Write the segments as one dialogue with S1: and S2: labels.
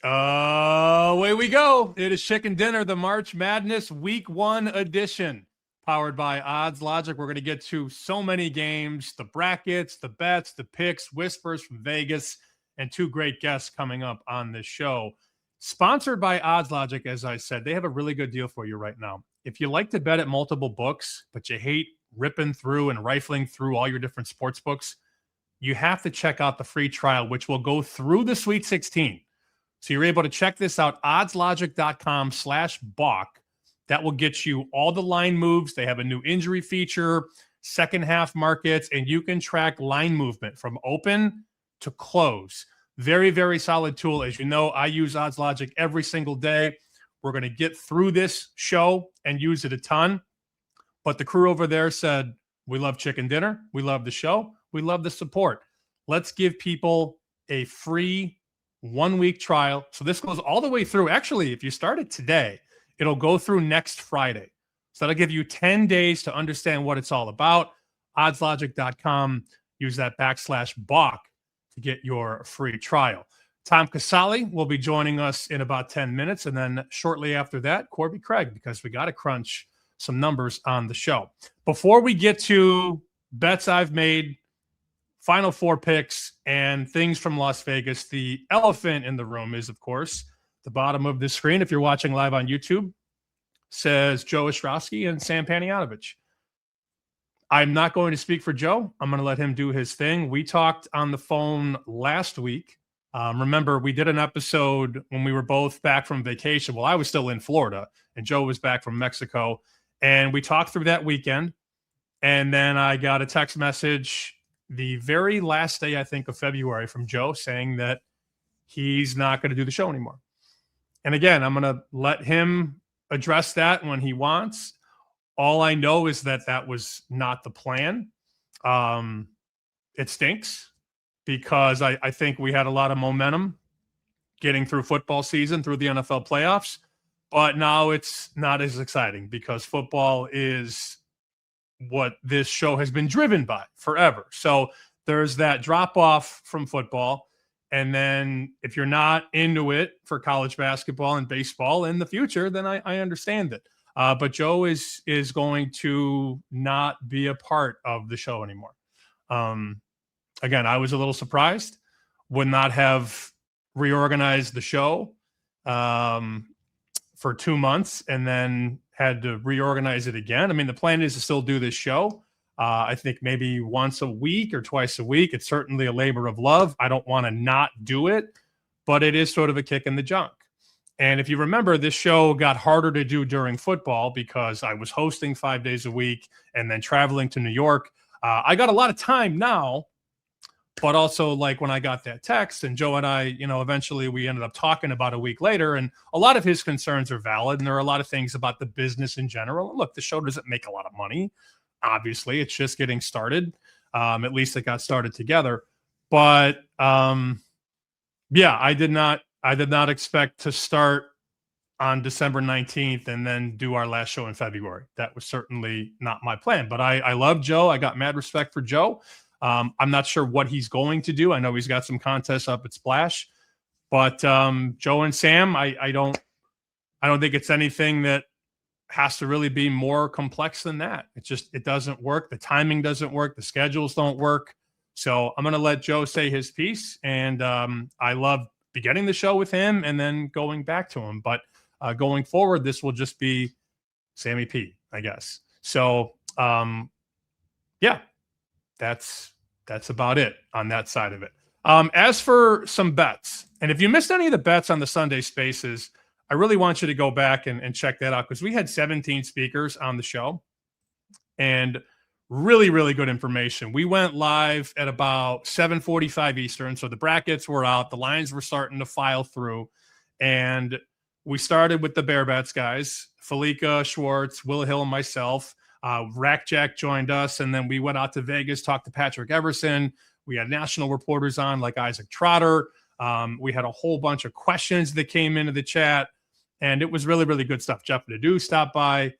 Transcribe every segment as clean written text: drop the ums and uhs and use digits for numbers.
S1: Away we go. It is Chicken Dinner, the March Madness Week 1 edition, powered by Odds Logic. We're going to get to so many games, the brackets, the bets, the picks, whispers from Vegas, and two great guests coming up on this show. Sponsored by Odds Logic, as I said, they have a really good deal for you right now. If you like to bet at multiple books, but you hate ripping through and rifling through all your different sports books, you have to check out the free trial, which will go through the Sweet 16. So you're able to check this out, oddslogic.com/balk. That will get you all the line moves. They have a new injury feature, second half markets, and you can track line movement from open to close. Very, very solid tool. As you know, I use Odds Logic every single day. We're going to get through this show and use it a ton. But the crew over there said, we love Chicken Dinner. We love the show. We love the support. Let's give people a free 1-week trial. So this goes all the way through. Actually, if you start it today, it'll go through next Friday. So that'll give you 10 days to understand what it's all about. Oddslogic.com. Use that /balk to get your free trial. Tom Casale will be joining us in about 10 minutes. And then shortly after that, Corbie Craig, because we got to crunch some numbers on the show. Before we get to bets I've made, Final Four picks, and things from Las Vegas, the elephant in the room is, of course, the bottom of the screen. If you're watching live on YouTube, says Joe Ostrowski and Sam Panayotovich. I'm not going to speak for Joe. I'm going to let him do his thing. We talked on the phone last week. Remember, we did an episode when we were both back from vacation. Well, I was still in Florida, and Joe was back from Mexico. And we talked through that weekend. And then I got a text message the very last day, I think, of February from Joe saying that he's not going to do the show anymore. And again, I'm going to let him address that when he wants. All I know is that that was not the plan. It stinks because I think we had a lot of momentum getting through football season, through the NFL playoffs. But now it's not as exciting because football is what this show has been driven by forever. So there's that drop off from football. And then if you're not into it for college basketball and baseball in the future, then I understand it. But Joe is going to not be a part of the show anymore. Again, I was a little surprised, would not have reorganized the show for 2 months and then had to reorganize it again. I mean, the plan is to still do this show. I think maybe once a week or twice a week. It's certainly a labor of love. I don't want to not do it, but it is sort of a kick in the junk. And if you remember, this show got harder to do during football because I was hosting 5 days a week and then traveling to New York. I got a lot of time now, but also like when I got that text and Joe and I, eventually we ended up talking about a week later, and a lot of his concerns are valid. And there are a lot of things about the business in general. Look, the show doesn't make a lot of money. Obviously, it's just getting started. At least it got started together. But yeah, I did not expect to start on December 19th and then do our last show in February. That was certainly not my plan. But I love Joe. I got mad respect for Joe. I'm not sure what he's going to do. I know he's got some contests up at Splash, but Joe and Sam, I don't think it's anything that has to really be more complex than that. It doesn't work. The timing doesn't work. The schedules don't work. So I'm going to let Joe say his piece. And I love beginning the show with him and then going back to him. But going forward, this will just be Sammy P, I guess. So yeah, that's about it on that side of it. As for some bets, and if you missed any of the bets on the Sunday Spaces, I really want you to go back and check that out because we had 17 speakers on the show and really, really good information. We went live at about 7:45 Eastern, so the brackets were out. The lines were starting to file through, and we started with the Bear Bets guys, Felica, Schwartz, Will Hill, and myself. Rack Jack joined us, and then we went out to Vegas, talked to Patrick Everson. We had national reporters on like Isaac Trotter. We had a whole bunch of questions that came into the chat, and it was really, really good stuff. Jeff Nadeau stopped by.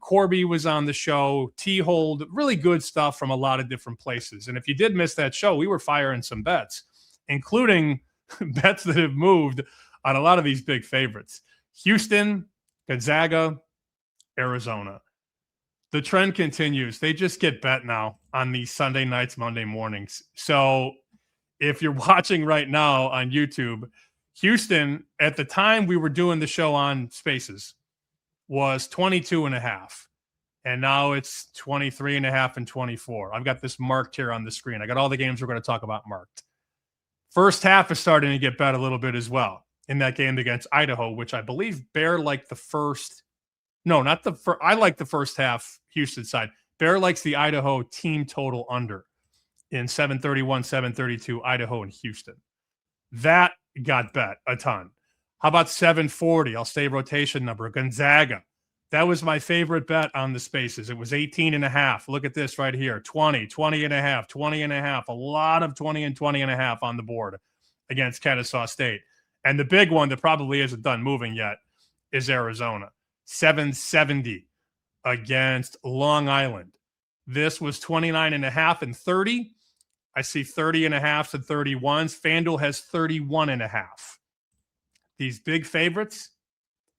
S1: Corbie was on the show. T-Hold, really good stuff from a lot of different places. And if you did miss that show, we were firing some bets, including bets that have moved. on a lot of these big favorites. Houston, Gonzaga, Arizona. The trend continues. They just get bet now on these Sunday nights, Monday mornings. So if you're watching right now on YouTube, Houston, at the time we were doing the show on Spaces, was 22.5. And now it's 23.5 and 24. I've got this marked here on the screen. I got all the games we're going to talk about marked. First half is starting to get bet a little bit as well in that game against Idaho, which I believe Bear liked the first. No, not the first. I like the first half Houston side. Bear likes the Idaho team total under in 731, 732, Idaho and Houston. That got bet a ton. How about 740? I'll say rotation number. Gonzaga. That was my favorite bet on the Spaces. It was 18.5. Look at this right here. 20, 20.5, 20.5. A lot of 20 and 20.5 on the board against Kennesaw State. And the big one that probably isn't done moving yet is Arizona. 770 against Long Island. This was 29.5 and 30. I see 30.5 and 31s. FanDuel has 31.5. These big favorites,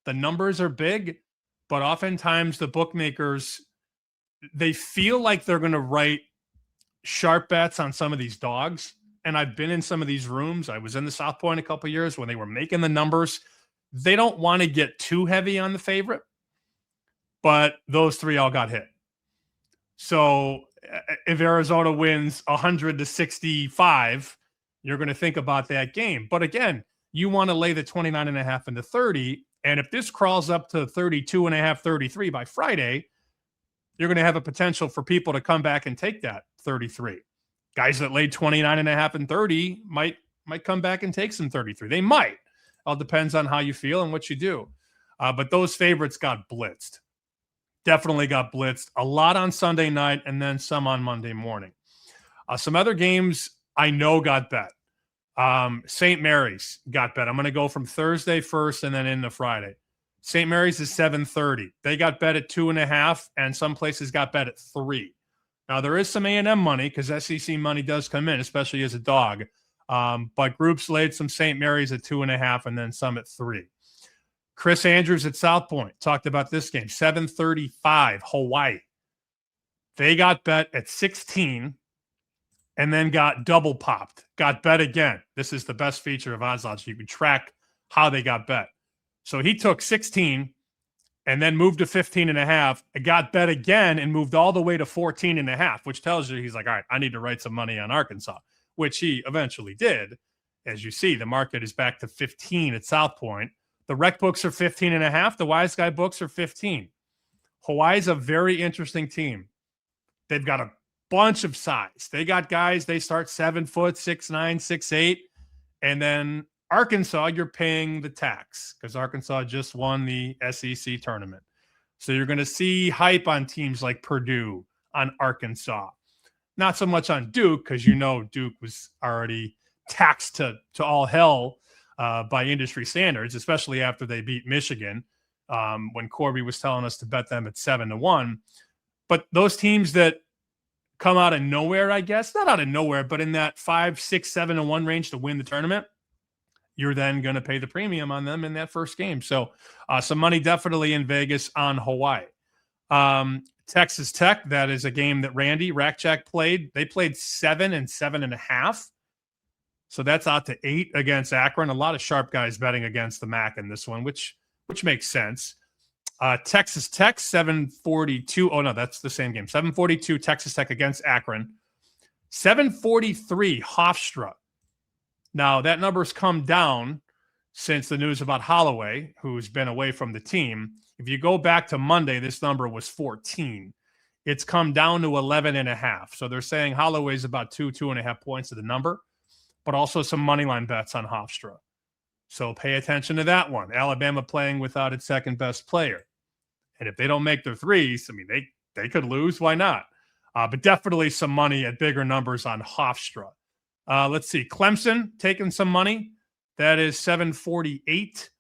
S1: the numbers are big, but oftentimes the bookmakers, they feel like they're going to write sharp bets on some of these dogs. And I've been in some of these rooms. I was in the South Point a couple of years when they were making the numbers. They don't want to get too heavy on the favorite, but those three all got hit. So if Arizona wins 100-65, you're going to think about that game. But again, you want to lay the 29.5 into 30. And if this crawls up to 32.5, 33 by Friday, you're going to have a potential for people to come back and take that 33. Guys that laid 29.5 and 30 might come back and take some 33. They might. All depends on how you feel and what you do. But those favorites got blitzed. Definitely got blitzed. A lot on Sunday night and then some on Monday morning. Some other games I know got bet. St. Mary's got bet. I'm going to go from Thursday first and then into Friday. St. Mary's is 7:30. They got bet at 2.5, and some places got bet at 3. Now, there is some A&M money because SEC money does come in, especially as a dog. But groups laid some St. Mary's at 2.5 and then some at 3. Chris Andrews at South Point talked about this game. 7:35, Hawaii. They got bet at 16 and then got double popped. Got bet again. This is the best feature of OddsLodge. You can track how they got bet. So he took 16 and then moved to 15.5. Got bet again and moved all the way to 14.5, which tells you he's like, all right, I need to write some money on Arkansas, which he eventually did. As you see, the market is back to 15 at South Point. The rec books are 15.5. The Wise Guy books are 15. Hawaii's a very interesting team. They've got a bunch of size. They got guys, they start 7 foot, 6'9", 6'8". And then Arkansas, you're paying the tax because Arkansas just won the SEC tournament. So you're going to see hype on teams like Purdue, on Arkansas. Not so much on Duke because Duke was already taxed to all hell by industry standards, especially after they beat Michigan when Corbie was telling us to bet them at 7-1. But those teams that come out of nowhere, I guess, not out of nowhere, but in that 5, 6, 7-1 range to win the tournament, you're then going to pay the premium on them in that first game. So some money definitely in Vegas on Hawaii. Texas Tech, that is a game that Randy Rackjack played. They played 7 and 7.5. So that's out to 8 against Akron. A lot of sharp guys betting against the MAC in this one, which makes sense. Texas Tech, 742. Oh, no, that's the same game. 742 Texas Tech against Akron. 743 Hofstra. Now, that number's come down since the news about Holloway, who's been away from the team. If you go back to Monday, this number was 14. It's come down to 11.5. So they're saying Holloway's about 2.5 points of the number, but also some money line bets on Hofstra. So pay attention to that one. Alabama playing without its second best player. And if they don't make their threes, I mean, they could lose. Why not? But definitely some money at bigger numbers on Hofstra. Let's see. Clemson taking some money. That is 748.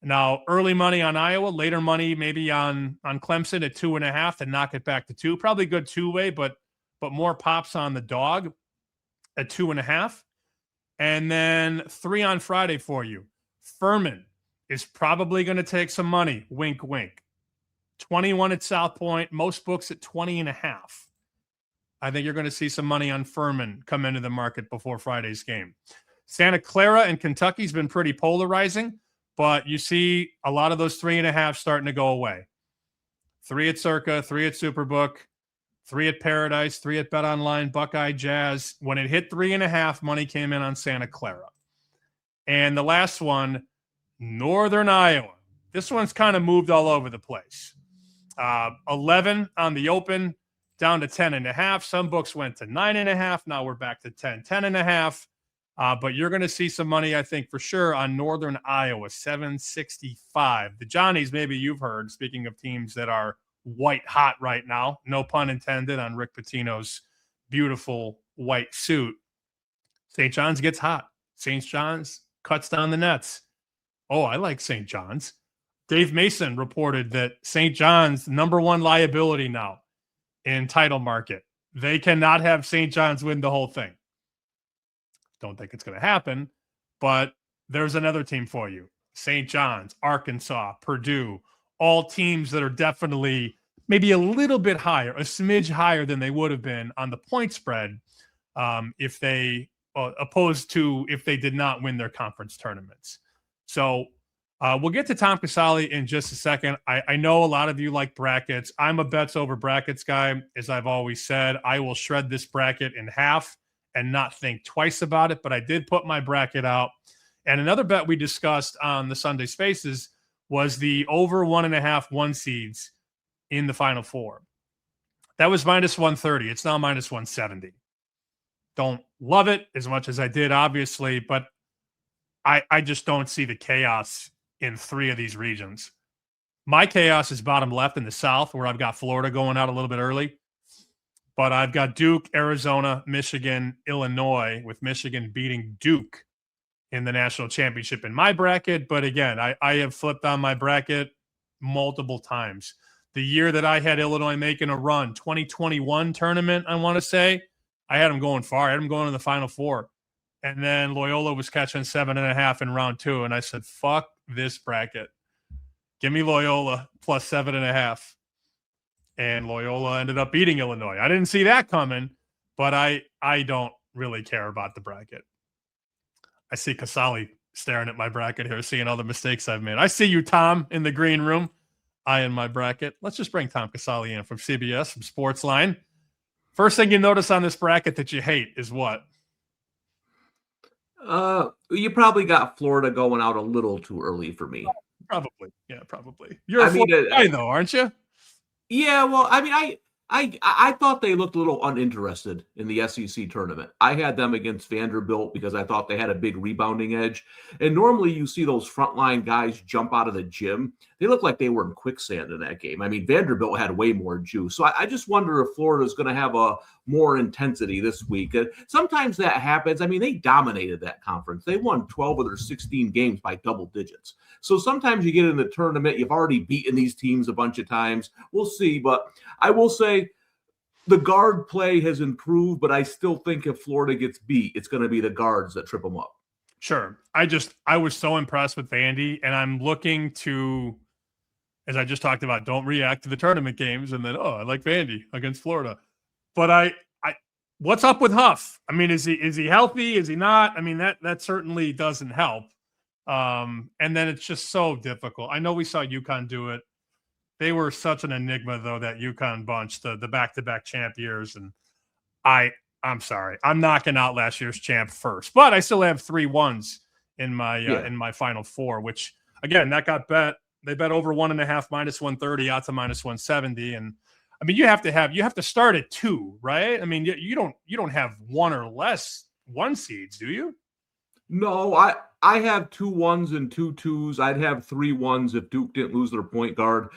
S1: Now, early money on Iowa, later money maybe on Clemson at 2.5 and knock it back to 2. Probably good two-way, but more pops on the dog at 2.5. And then 3 on Friday for you. Furman is probably going to take some money. Wink, wink. 21 at South Point, most books at 20.5. I think you're going to see some money on Furman come into the market before Friday's game. Santa Clara and Kentucky's been pretty polarizing, but you see a lot of those 3.5 starting to go away. 3 at Circa, 3 at Superbook, 3 at Paradise, 3 at Bet Online, Buckeye Jazz. When it hit 3.5, money came in on Santa Clara. And the last one, Northern Iowa. This one's kind of moved all over the place. 11 on the open, down to 10.5. Some books went to 9.5. Now we're back to 10.5. But you're going to see some money, I think, for sure on Northern Iowa, 765. The Johnnies, maybe you've heard, speaking of teams that are white hot right now, no pun intended on Rick Pitino's beautiful white suit. St. John's gets hot. St. John's cuts down the nets. Oh, I like St. John's. Dave Mason reported that St. John's #1 liability now in title market. They cannot have St. John's win the whole thing. Don't think it's going to happen, but there's another team for you. St. John's, Arkansas, Purdue, all teams that are definitely maybe a little bit higher, a smidge higher than they would have been on the point spread if they, opposed to if they did not win their conference tournaments. So we'll get to Tom Casale in just a second. I know a lot of you like brackets. I'm a bets over brackets guy. As I've always said, I will shred this bracket in half and not think twice about it. But I did put my bracket out. And another bet we discussed on the Sunday Spaces was the over 1.5 1 seeds in the Final Four. That was -130. It's now -170. Don't love it as much as I did, obviously, but I just don't see the chaos in 3 of these regions. My chaos is bottom left in the South, where I've got Florida going out a little bit early. But I've got Duke, Arizona, Michigan, Illinois, with Michigan beating Duke in the national championship in my bracket. But again, I have flipped on my bracket multiple times. The year that I had Illinois making a run, 2021 tournament, I want to say, I had them going far. I had them going to the Final Four. And then Loyola was catching 7.5 in round 2. And I said, fuck this bracket. Give me Loyola plus 7.5. And Loyola ended up beating Illinois. I didn't see that coming, but I don't really care about the bracket. I see Casale staring at my bracket here, seeing all the mistakes I've made. I see you, Tom, in the green room, eyeing my bracket. Let's just bring Tom Casale in from CBS, from Sportsline. First thing you notice on this bracket that you hate is what?
S2: You probably got Florida going out a little too early for me.
S1: Probably. Yeah, probably. You're a Florida guy, though, aren't you?
S2: Yeah, well, I mean, I thought they looked a little uninterested in the SEC tournament. I had them against Vanderbilt because I thought they had a big rebounding edge. And normally you see those frontline guys jump out of the gym. They look like they were in quicksand in that game. I mean, Vanderbilt had way more juice. So I just wonder if Florida is going to have a more intensity this week. Sometimes that happens. I mean, they dominated that conference. They won 12 of their 16 games by double digits. So sometimes you get in the tournament, you've already beaten these teams a bunch of times. We'll see. But I will say the guard play has improved, but I still think if Florida gets beat, it's going to be the guards that trip them up.
S1: Sure. I was so impressed with Vandy, and I'm looking to, as I just talked about, don't react to the tournament games and then, I like Vandy against Florida. But I what's up with Huff? I mean, is he healthy? Is he not? I mean, that certainly doesn't help. And then it's just so difficult. I know we saw UConn do it. They were such an enigma, though, that UConn bunch, the back-to-back champ years. And I'm sorry. I'm knocking out last year's champ first. But I still have 3 1s in my Final Four, which, again, that got bet. They bet over 1.5 -130 out to -170. And, I mean, you have to start at 2, right? I mean, you don't have 1 or less 1 seeds, do you?
S2: No, I have 2 1s and 2 2s. I'd have 3 1s if Duke didn't lose their point guard.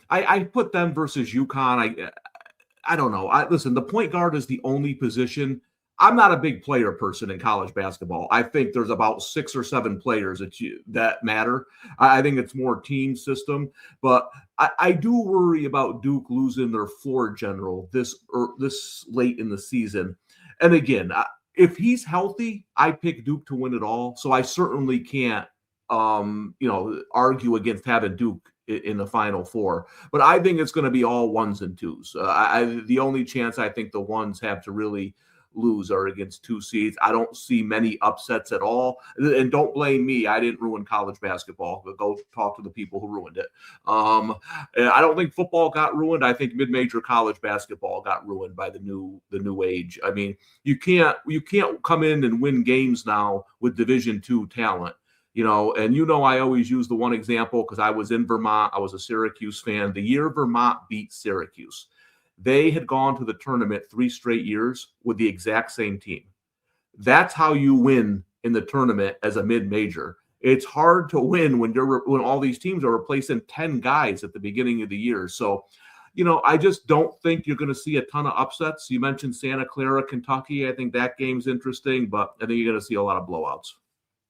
S2: I put them versus UConn. I don't know. Listen, the point guard is the only position. I'm not a big player person in college basketball. I think there's about 6 or 7 players that matter. I think it's more team system. But I do worry about Duke losing their floor general this late in the season. And again, if he's healthy, I pick Duke to win it all. So I certainly can't argue against having Duke in the Final Four. But I think it's going to be all ones and twos. The only chance I think the ones have to really lose are against 2 seeds. I don't see many upsets at all. And don't blame me. I didn't ruin college basketball. But go talk to the people who ruined it. I don't think football got ruined. I think mid-major college basketball got ruined by the new age. I mean, you can't come in and win games now with Division II talent. And I always use the one example because I was in Vermont. I was a Syracuse fan. The year Vermont beat Syracuse, they had gone to the tournament 3 straight years with the exact same team. That's how you win in the tournament as a mid-major. It's hard to win when all these teams are replacing 10 guys at the beginning of the year. So, I just don't think you're going to see a ton of upsets. You mentioned Santa Clara, Kentucky. I think that game's interesting, but I think you're going to see a lot of blowouts.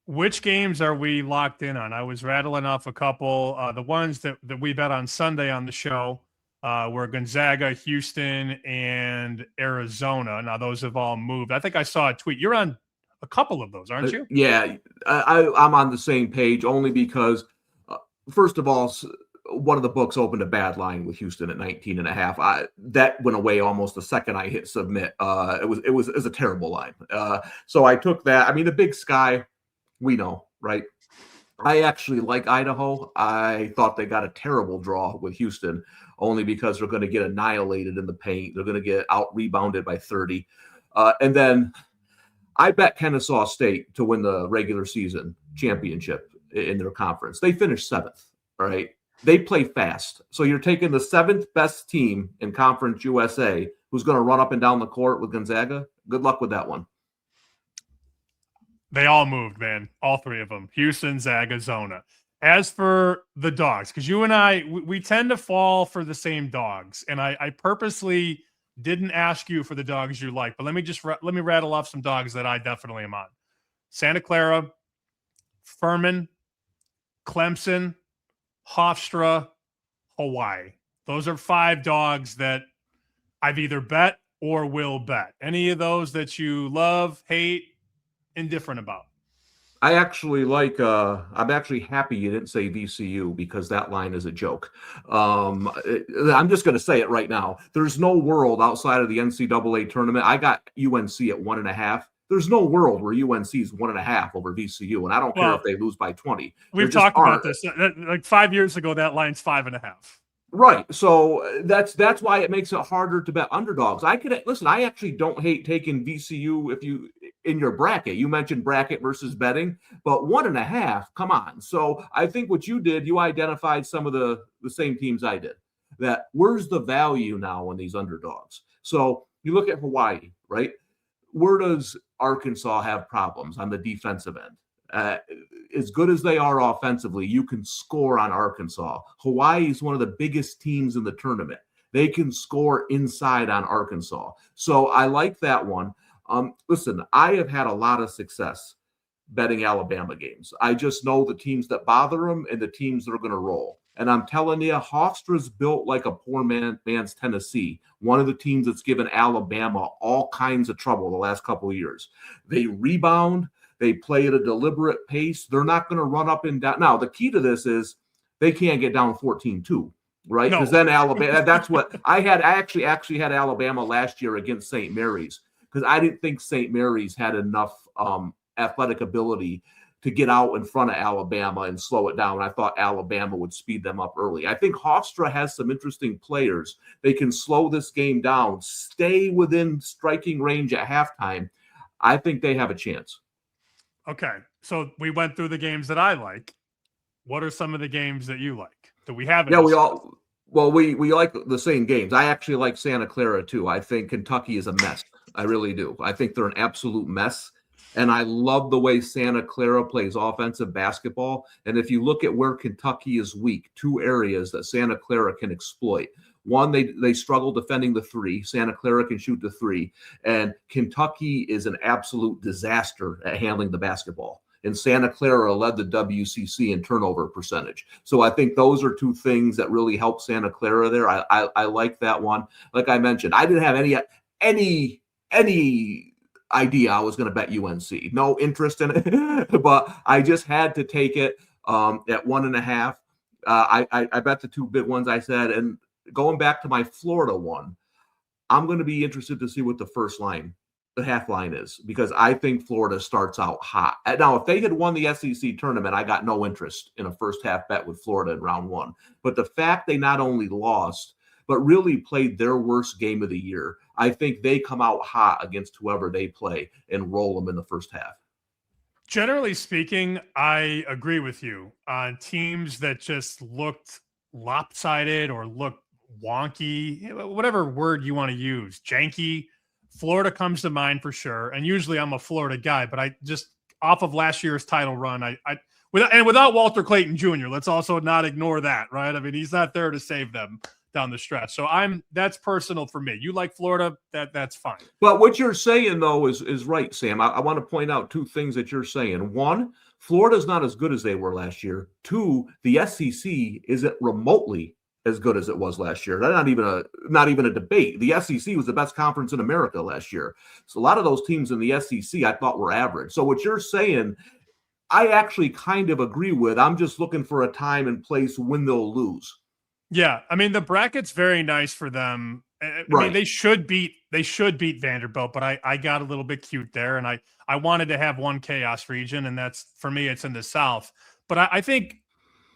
S1: Which games are we locked in on? I was rattling off a couple. The ones that we bet on Sunday on the show were Gonzaga, Houston, and Arizona. Now, those have all moved. I think I saw a tweet. You're on a couple of those, aren't you?
S2: Yeah, I'm on the same page only because, first of all, one of the books opened a bad line with Houston at 19.5. That went away almost the second I hit submit. It was a terrible line. So I took that. I mean, the Big Sky, we know, right? I actually like Idaho. I thought they got a terrible draw with Houston only because they're going to get annihilated in the paint. They're going to get out-rebounded by 30. And then I bet Kennesaw State to win the regular season championship in their conference. They finished 7th, all right? They play fast. So you're taking the 7th best team in Conference USA who's going to run up and down the court with Gonzaga. Good luck with that one.
S1: They all moved, man. All 3 of them. Houston, Zaga, Zona. As for the dogs, because you and I, we tend to fall for the same dogs. And I purposely didn't ask you for the dogs you like. But let me rattle off some dogs that I definitely am on. Santa Clara, Furman, Clemson, Hofstra, Hawaii. Those are 5 dogs that I've either bet or will bet. Any of those that you love, hate, indifferent about?
S2: I actually like, I'm actually happy you didn't say VCU because that line is a joke. I'm just going to say it right now. There's no world outside of the NCAA tournament. I got UNC at 1.5. There's no world where UNC is 1.5 over VCU, and I don't care if they lose by 20.
S1: We've talked about this. Like 5 years ago, that line's 5.5.
S2: Right. So that's why it makes it harder to bet underdogs. I actually don't hate taking VCU if you in your bracket. You mentioned bracket versus betting, but 1.5, come on. So I think what you did, you identified some of the same teams I did. That where's the value now in these underdogs? So you look at Hawaii, right? Where does Arkansas have problems on the defensive end? As good as they are offensively, you can score on Arkansas. Hawaii is one of the biggest teams in the tournament. They can score inside on Arkansas. So I like that one. Listen, I have had a lot of success betting Alabama games. I just know the teams that bother them and the teams that are going to roll. And I'm telling you, Hofstra's built like a poor man's Tennessee, one of the teams that's given Alabama all kinds of trouble the last couple of years. They rebound. They play at a deliberate pace. They're not going to run up and down. Now, the key to this is they can't get down 14-2, right? Because then Alabama, that's what I had. I actually had Alabama last year against St. Mary's because I didn't think St. Mary's had enough athletic ability to get out in front of Alabama and slow it down. I thought Alabama would speed them up early. I think Hofstra has some interesting players. They can slow this game down, stay within striking range at halftime. I think they have a chance.
S1: Okay, so we went through the games that I like. What are some of the games that you like? Do we have?
S2: Yeah, we like the same games. I actually like Santa Clara too. I think Kentucky is a mess. I really do. I think they're an absolute mess. And I love the way Santa Clara plays offensive basketball. And if you look at where Kentucky is weak, 2 areas that Santa Clara can exploit. One, they struggle defending the 3. Santa Clara can shoot the 3. And Kentucky is an absolute disaster at handling the basketball. And Santa Clara led the WCC in turnover percentage. So I think those are 2 things that really help Santa Clara there. I like that one. Like I mentioned, I didn't have any idea I was going to bet UNC. No interest in it, but I just had to take it at 1.5. I bet the two big ones I said, and going back to my Florida one, I'm going to be interested to see what the half line is, because I think Florida starts out hot. Now, if they had won the SEC tournament, I got no interest in a first half bet with Florida in round one. But the fact they not only lost, but really played their worst game of the year, I think they come out hot against whoever they play and roll them in the first half.
S1: Generally speaking, I agree with you on teams that just looked lopsided or looked wonky, whatever word you want to use, janky. Florida comes to mind for sure. And usually I'm a Florida guy, but I just off of last year's title run, without Walter Clayton Jr., let's also not ignore that, right? I mean, he's not there to save them down the stretch. So that's personal for me. You like Florida, that's fine.
S2: But what you're saying though is right, Sam. I want to point out two things that you're saying. One, Florida's not as good as they were last year. Two, the SEC isn't remotely as good as it was last year. That's not even a debate. The SEC was the best conference in America last year. So a lot of those teams in the SEC I thought were average. So what you're saying, I actually kind of agree with. I'm just looking for a time and place when they'll lose.
S1: Yeah, I mean the bracket's very nice for them. I mean they should beat Vanderbilt, but I got a little bit cute there, and I wanted to have one chaos region, and that's for me it's in the South. But I think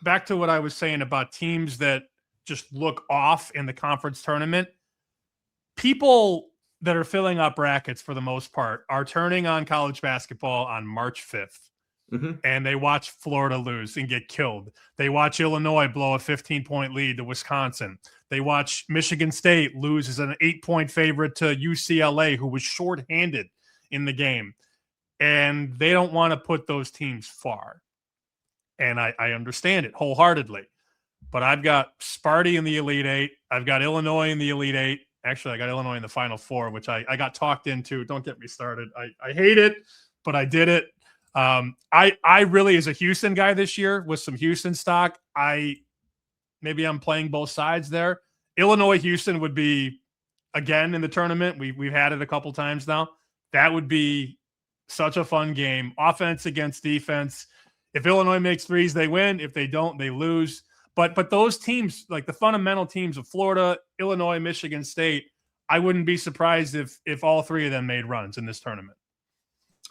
S1: back to what I was saying about teams that just look off in the conference tournament, people that are filling up brackets for the most part are turning on college basketball on March 5th. Mm-hmm. And they watch Florida lose and get killed. They watch Illinois blow a 15-point lead to Wisconsin. They watch Michigan State lose as an 8-point favorite to UCLA, who was shorthanded in the game. And they don't want to put those teams far. And I understand it wholeheartedly. But I've got Sparty in the Elite Eight. I've got Illinois in the Elite Eight. Actually, I got Illinois in the Final Four, which I got talked into. Don't get me started. I hate it, but I did it. I really, as a Houston guy this year with some Houston stock, maybe I'm playing both sides there. Illinois, Houston would be again in the tournament. We've had it a couple times now. That would be such a fun game. Offense against defense. If Illinois makes threes, they win. If they don't, they lose. But those teams, like the fundamental teams of Florida, Illinois, Michigan State, I wouldn't be surprised if all three of them made runs in this tournament.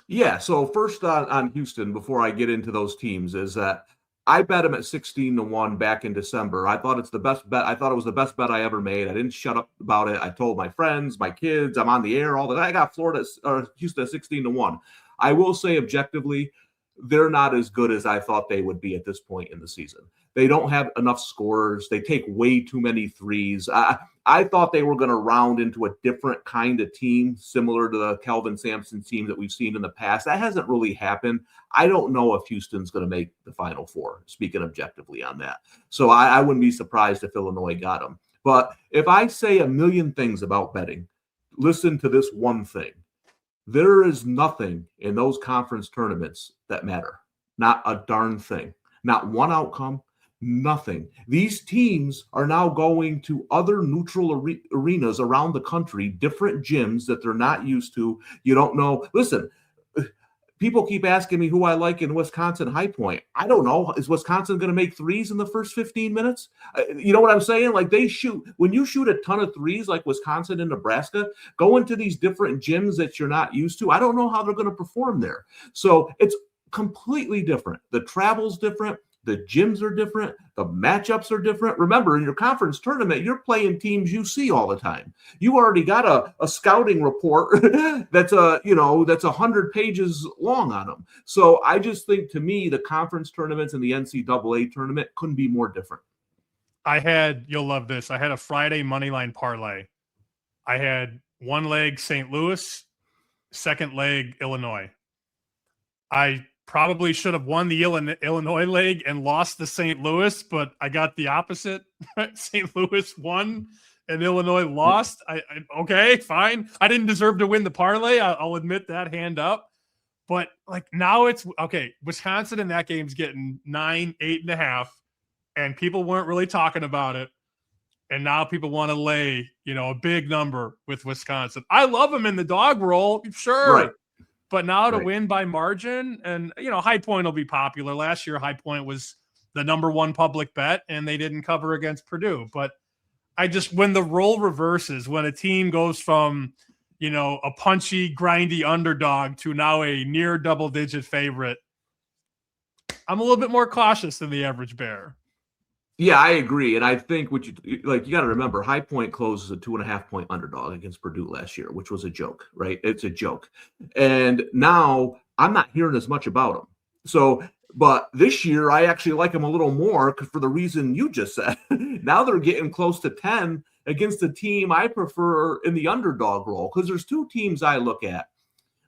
S2: Yeah, so first on Houston, before I get into those teams, is that I bet them at 16-1 back in December. I thought it's the best bet. I thought it was the best bet I ever made. I didn't shut up about it. I told my friends, my kids, I'm on the air, all that. I got Houston at 16-1. I will say objectively, they're not as good as I thought they would be at this point in the season. They don't have enough scorers. They take way too many threes. I thought they were going to round into a different kind of team, similar to the Kelvin Sampson team that we've seen in the past. That hasn't really happened. I don't know if Houston's going to make the Final Four, speaking objectively on that. So I wouldn't be surprised if Illinois got them. But if I say a million things about betting, listen to this one thing. There is nothing in those conference tournaments that matter. Not a darn thing. Not one outcome. Nothing. These teams are now going to other neutral arenas around the country, different gyms that they're not used to. You don't know. Listen, people keep asking me who I like in Wisconsin High Point. I don't know. Is Wisconsin going to make threes in the first 15 minutes? You know what I'm saying? Like when you shoot a ton of threes like Wisconsin and Nebraska, go into these different gyms that you're not used to. I don't know how they're going to perform there. So it's completely different. The travel's different. The gyms are different. The matchups are different. Remember, in your conference tournament, you're playing teams you see all the time. You already got a scouting report that's 100 pages long on them. So I just think, to me, the conference tournaments and the NCAA tournament couldn't be more different.
S1: You'll love this. I had a Friday moneyline parlay. I had one leg St. Louis, second leg Illinois. I probably should have won the Illinois leg and lost the St. Louis, but I got the opposite. St. Louis won and Illinois lost. Okay, fine. I didn't deserve to win the parlay. I'll admit that, hand up. But like now it's okay. Wisconsin in that game's getting 9, 8.5, and people weren't really talking about it. And now people want to lay, a big number with Wisconsin. I love them in the dog roll, sure.
S2: Right.
S1: But now to win by margin, and, High Point will be popular. Last year, High Point was the number one public bet, and they didn't cover against Purdue. But when the role reverses, when a team goes from, a punchy, grindy underdog to now a near double-digit favorite, I'm a little bit more cautious than the average bear.
S2: Yeah, I agree. And I think you got to remember, High Point closes a 2.5-point underdog against Purdue last year, which was a joke, right? It's a joke. And now I'm not hearing as much about them. So, but this year I actually like them a little more for the reason you just said. Now they're getting close to 10 against a team I prefer in the underdog role, because there's two teams I look at.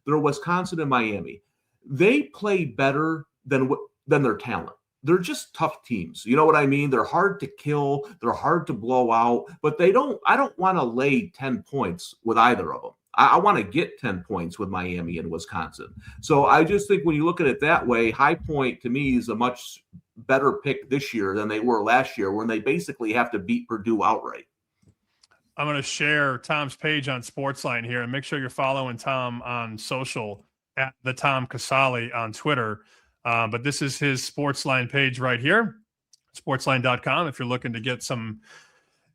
S2: They're Wisconsin and Miami. They play better than their talent. They're just tough teams. You know what I mean? They're hard to kill. They're hard to blow out, but I don't want to lay 10 points with either of them. I want to get 10 points with Miami and Wisconsin. So I just think when you look at it that way, High Point to me is a much better pick this year than they were last year, when they basically have to beat Purdue outright.
S1: I'm going to share Tom's page on Sportsline here, and make sure you're following Tom on social at the Tom Casale on Twitter. But this is his Sportsline page right here, sportsline.com. If you're looking to get some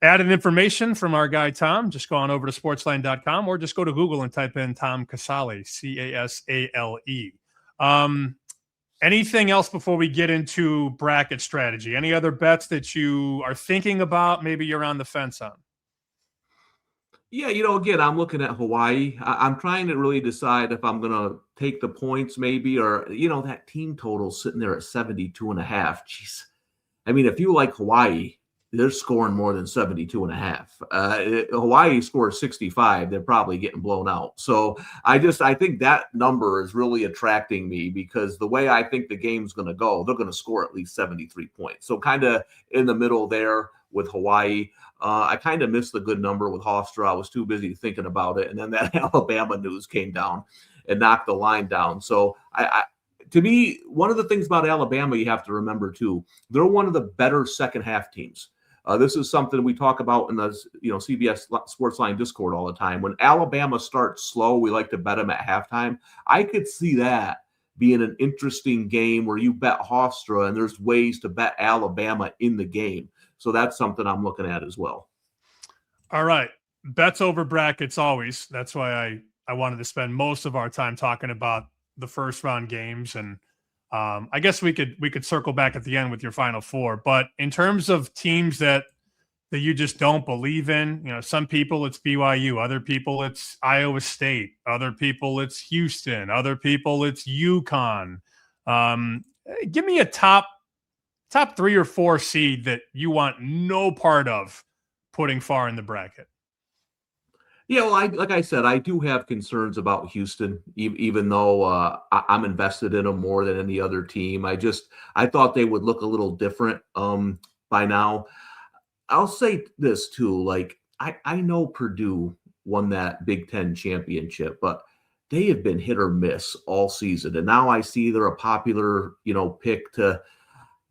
S1: added information from our guy Tom, just go on over to sportsline.com, or just go to Google and type in Tom Casale, Casale. Anything else before we get into bracket strategy? Any other bets that you are thinking about, maybe you're on the fence on?
S2: Yeah, again, I'm looking at Hawaii. I'm trying to really decide if I'm going to take the points maybe, or, that team total sitting there at 72.5. Jeez. I mean, if you like Hawaii, they're scoring more than 72.5. Hawaii scores 65. They're probably getting blown out. So I think that number is really attracting me, because the way I think the game's going to go, they're going to score at least 73 points. So kind of in the middle there with Hawaii. I kind of missed the good number with Hofstra. I was too busy thinking about it. And then that Alabama news came down and knocked the line down. So to me, one of the things about Alabama you have to remember too, they're one of the better second half teams. This is something we talk about in the CBS Sportsline Discord all the time. When Alabama starts slow, we like to bet them at halftime. I could see that being an interesting game where you bet Hofstra, and there's ways to bet Alabama in the game. So that's something I'm looking at as well.
S1: All right. Bets over brackets always. That's why I wanted to spend most of our time talking about the first round games. And I guess we could circle back at the end with your Final Four. But in terms of teams that you just don't believe in, some people it's BYU, other people it's Iowa State, other people it's Houston, other people it's UConn. Give me a top 3 or 4 seed that you want no part of putting far in the bracket.
S2: Yeah, well, like I said, I do have concerns about Houston, even though I'm invested in them more than any other team. I thought they would look a little different by now. I'll say this too, I know Purdue won that Big Ten championship, but they have been hit or miss all season. And now I see they're a popular, pick to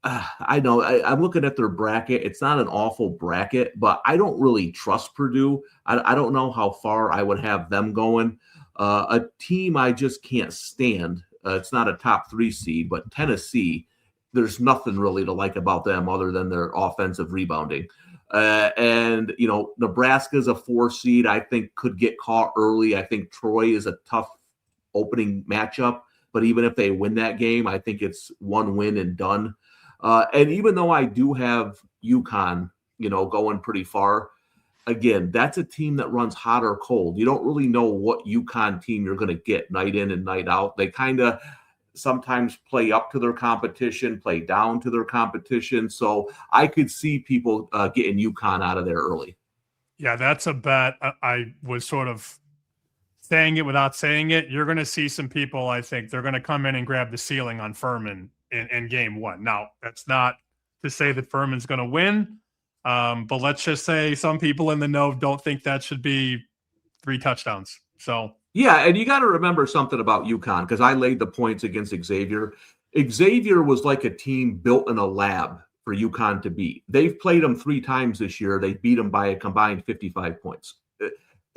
S2: I know I'm looking at their bracket. It's not an awful bracket, but I don't really trust Purdue. I don't know how far I would have them going. A team I just can't stand. It's not a top 3 seed, but Tennessee, there's nothing really to like about them other than their offensive rebounding. And Nebraska's a 4 seed. I think could get caught early. I think Troy is a tough opening matchup, but even if they win that game, I think it's 1 win and done. And even though I do have UConn, going pretty far, again, that's a team that runs hot or cold. You don't really know what UConn team you're going to get night in and night out. They kind of sometimes play up to their competition, play down to their competition. So I could see people getting UConn out of there early.
S1: Yeah, that's a bet. I was sort of saying it without saying it. You're going to see some people, I think, they're going to come in and grab the ceiling on Furman in game 1. Now, that's not to say that Furman's going to win, but let's just say some people in the know don't think that should be 3 touchdowns. So
S2: yeah, and you got to remember something about UConn, because I laid the points against Xavier. Xavier was like a team built in a lab for UConn to beat. They've played them 3 times this year. They beat them by a combined 55 points.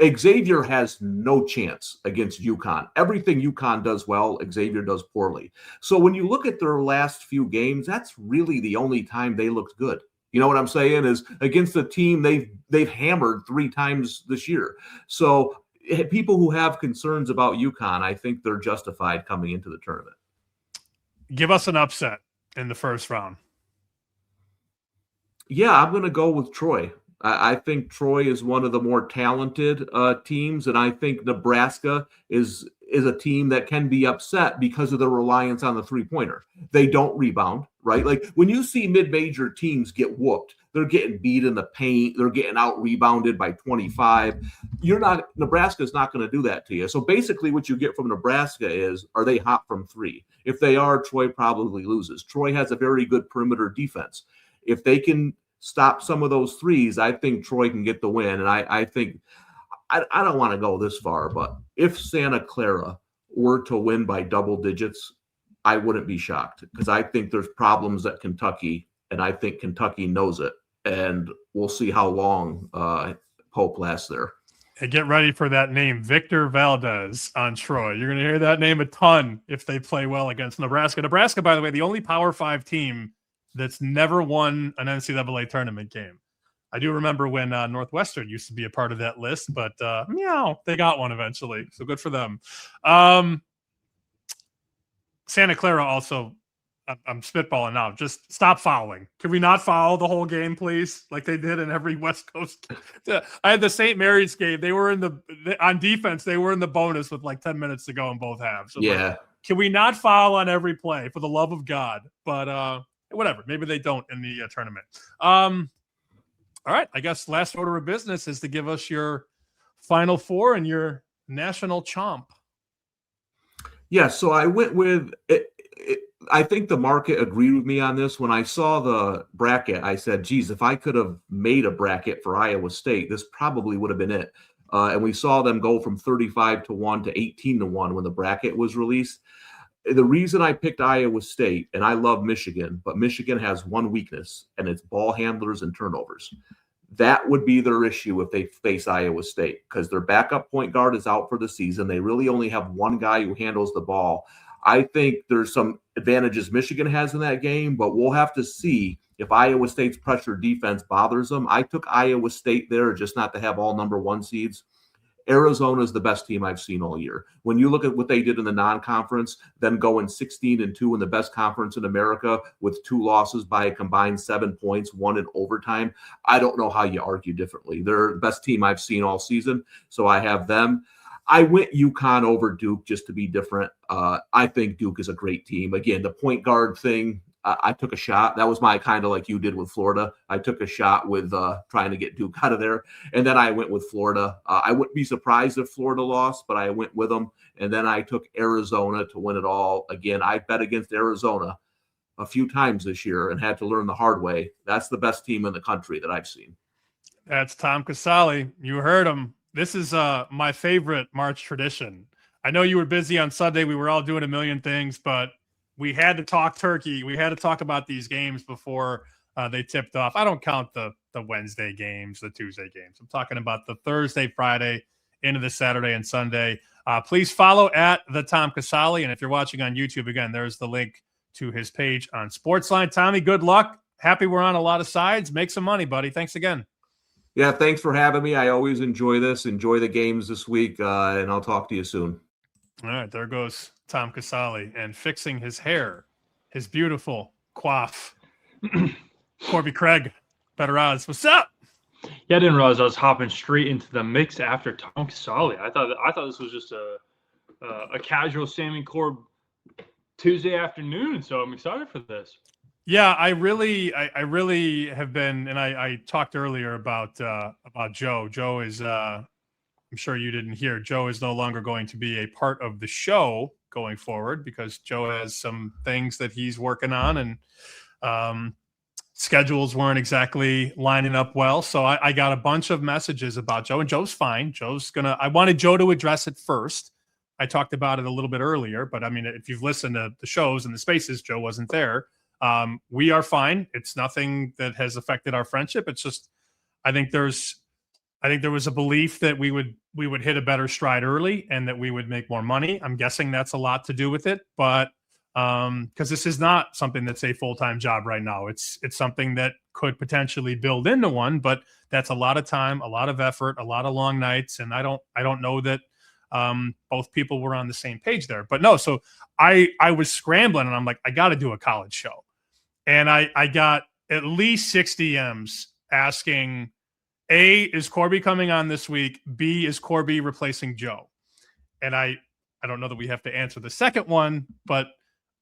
S2: Xavier has no chance against UConn. Everything UConn does well, Xavier does poorly. So when you look at their last few games, that's really the only time they looked good. You know what I'm saying? Is against the team they've hammered 3 times this year. So people who have concerns about UConn, I think they're justified coming into the tournament.
S1: Give us an upset in the first round.
S2: Yeah, I'm going to go with Troy. I think Troy is one of the more talented teams, and I think Nebraska is a team that can be upset because of the reliance on the three-pointer. They don't rebound, right? Like when you see mid-major teams get whooped, they're getting beat in the paint, they're getting out-rebounded by 25. Nebraska's not going to do that to you. So basically what you get from Nebraska is, are they hot from 3? If they are, Troy probably loses. Troy has a very good perimeter defense. If they can stop some of those threes, I think Troy can get the win. And I think I don't want to go this far, but if Santa Clara were to win by double digits, I wouldn't be shocked because I think there's problems at Kentucky, and I think Kentucky knows it. And we'll see how long Pope lasts there.
S1: And get ready for that name, Victor Valdez on Troy. You're going to hear that name a ton if they play well against Nebraska. Nebraska, by the way, the only Power 5 team that's never won an NCAA tournament game. I do remember when Northwestern used to be a part of that list, but they got one eventually. So good for them. Santa Clara also, I'm spitballing now. Just stop fouling. Can we not foul the whole game, please? Like they did in every West Coast. I had the St. Mary's game. They were on defense. They were in the bonus with like 10 minutes to go in both halves. So
S2: yeah.
S1: Like, can we not foul on every play for the love of God? But whatever. Maybe they don't in the tournament. All right. I guess last order of business is to give us your Final Four and your national chomp.
S2: Yeah. So I went with it. I think the market agreed with me on this. When I saw the bracket, I said, geez, if I could have made a bracket for Iowa State, this probably would have been it. And we saw them go from 35-1 to 18-1 when the bracket was released. The reason I picked Iowa State, and I love Michigan, but Michigan has one weakness, and it's ball handlers and turnovers. That would be their issue if they face Iowa State because their backup point guard is out for the season. They really only have one guy who handles the ball. I think there's some advantages Michigan has in that game, but we'll have to see if Iowa State's pressure defense bothers them. I took Iowa State there just not to have all number 1 seeds. Arizona is the best team I've seen all year. When you look at what they did in the non-conference, then going 16-2 in the best conference in America with 2 losses by a combined 7 points, 1 in overtime, I don't know how you argue differently. They're the best team I've seen all season, so I have them. I went UConn over Duke just to be different. I think Duke is a great team. Again, the point guard thing, I took a shot. That was my kind of like you did with Florida. I took a shot with trying to get Duke out of there. And then I went with Florida. I wouldn't be surprised if Florida lost, but I went with them. And then I took Arizona to win it all. Again, I bet against Arizona a few times this year and had to learn the hard way. That's the best team in the country that I've seen.
S1: That's Tom Casale. You heard him. This is my favorite March tradition. I know you were busy on Sunday. We were all doing a million things, but we had to talk turkey. We had to talk about these games before they tipped off. I don't count the Wednesday games, the Tuesday games. I'm talking about the Thursday, Friday, into the Saturday and Sunday. Please follow at the Tom Casale. And if you're watching on YouTube, again, there's the link to his page on Sportsline. Tommy, good luck. Happy we're on a lot of sides. Make some money, buddy. Thanks again.
S2: Yeah, thanks for having me. I always enjoy this. Enjoy the games this week, and I'll talk to you soon.
S1: All right, there goes Tom Casale and fixing his hair, his beautiful coif. Corbie Craig, better odds. What's up?
S3: Yeah, I didn't realize I was hopping straight into the mix after Tom Casale. I thought this was just a casual Sammy Corb Tuesday afternoon, so I'm excited for this.
S1: Yeah, I really have been, and I talked earlier about Joe. Joe is, I'm sure you didn't hear, Joe is no longer going to be a part of the show going forward because Joe has some things that he's working on, and schedules weren't exactly lining up well. So I got a bunch of messages about Joe, and Joe's fine. I wanted Joe to address it first. I talked about it a little bit earlier, but I mean, if you've listened to the shows and the spaces, Joe wasn't there. We are fine. It's nothing that has affected our friendship. It's just, I think there was a belief that we would hit a better stride early and that we would make more money. I'm guessing that's a lot to do with it, but because this is not something that's a full-time job right now. It's something that could potentially build into one, but that's a lot of time, a lot of effort, a lot of long nights, and I don't know that both people were on the same page there. But no, so I was scrambling, and I'm like, I got to do a college show, and I got at least 6 DMs asking, A, is Corbie coming on this week? B, is Corbie replacing Joe? And I don't know that we have to answer the second one, but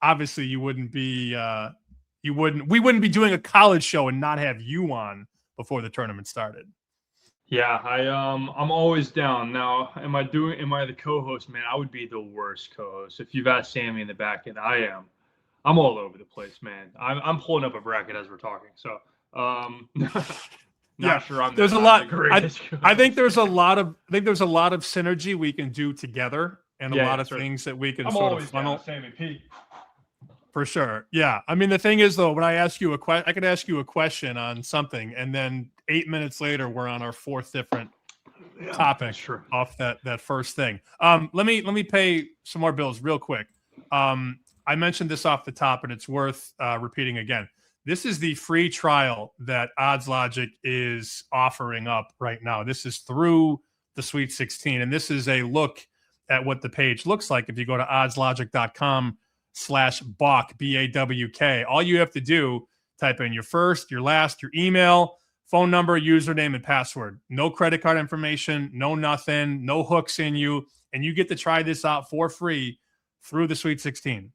S1: obviously we wouldn't be doing a college show and not have you on before the tournament started.
S3: Yeah, I'm always down. Now, am I the co-host? Man, I would be the worst co-host. If you've asked Sammy in the back end, I am. I'm all over the place, man. I'm pulling up a bracket as we're talking. So, not sure I'm
S1: there's a
S3: I'm
S1: lot.
S3: the greatest
S1: I think there's a lot of synergy we can do together, and a lot of things that we can sort of funnel.
S3: Sammy P.
S1: For sure. Yeah. I mean, the thing is, though, when I ask you I could ask you a question on something, and then 8 minutes later, we're on our fourth different topic off that first thing. Let me pay some more bills real quick. I mentioned this off the top, and it's worth repeating again. This is the free trial that Odds Logic is offering up right now. This is through the Sweet 16, and this is a look at what the page looks like. If you go to oddslogic.com/Bawk, BAWK, all you have to do, type in your first, your last, your email, phone number, username, and password. No credit card information, no nothing, no hooks in you, and you get to try this out for free through the Sweet 16.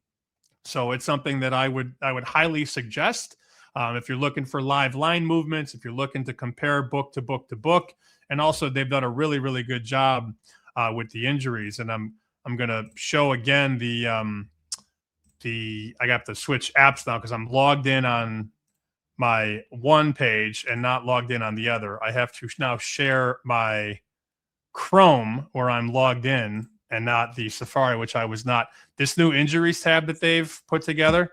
S1: So it's something that I would highly suggest if you're looking for live line movements, if you're looking to compare book to book to book, and also they've done a really, really good job with the injuries. And I'm going to show again I got to switch apps now because I'm logged in on my one page and not logged in on the other. I have to now share my Chrome where I'm logged in and not the Safari, which I was not. This new injuries tab that they've put together,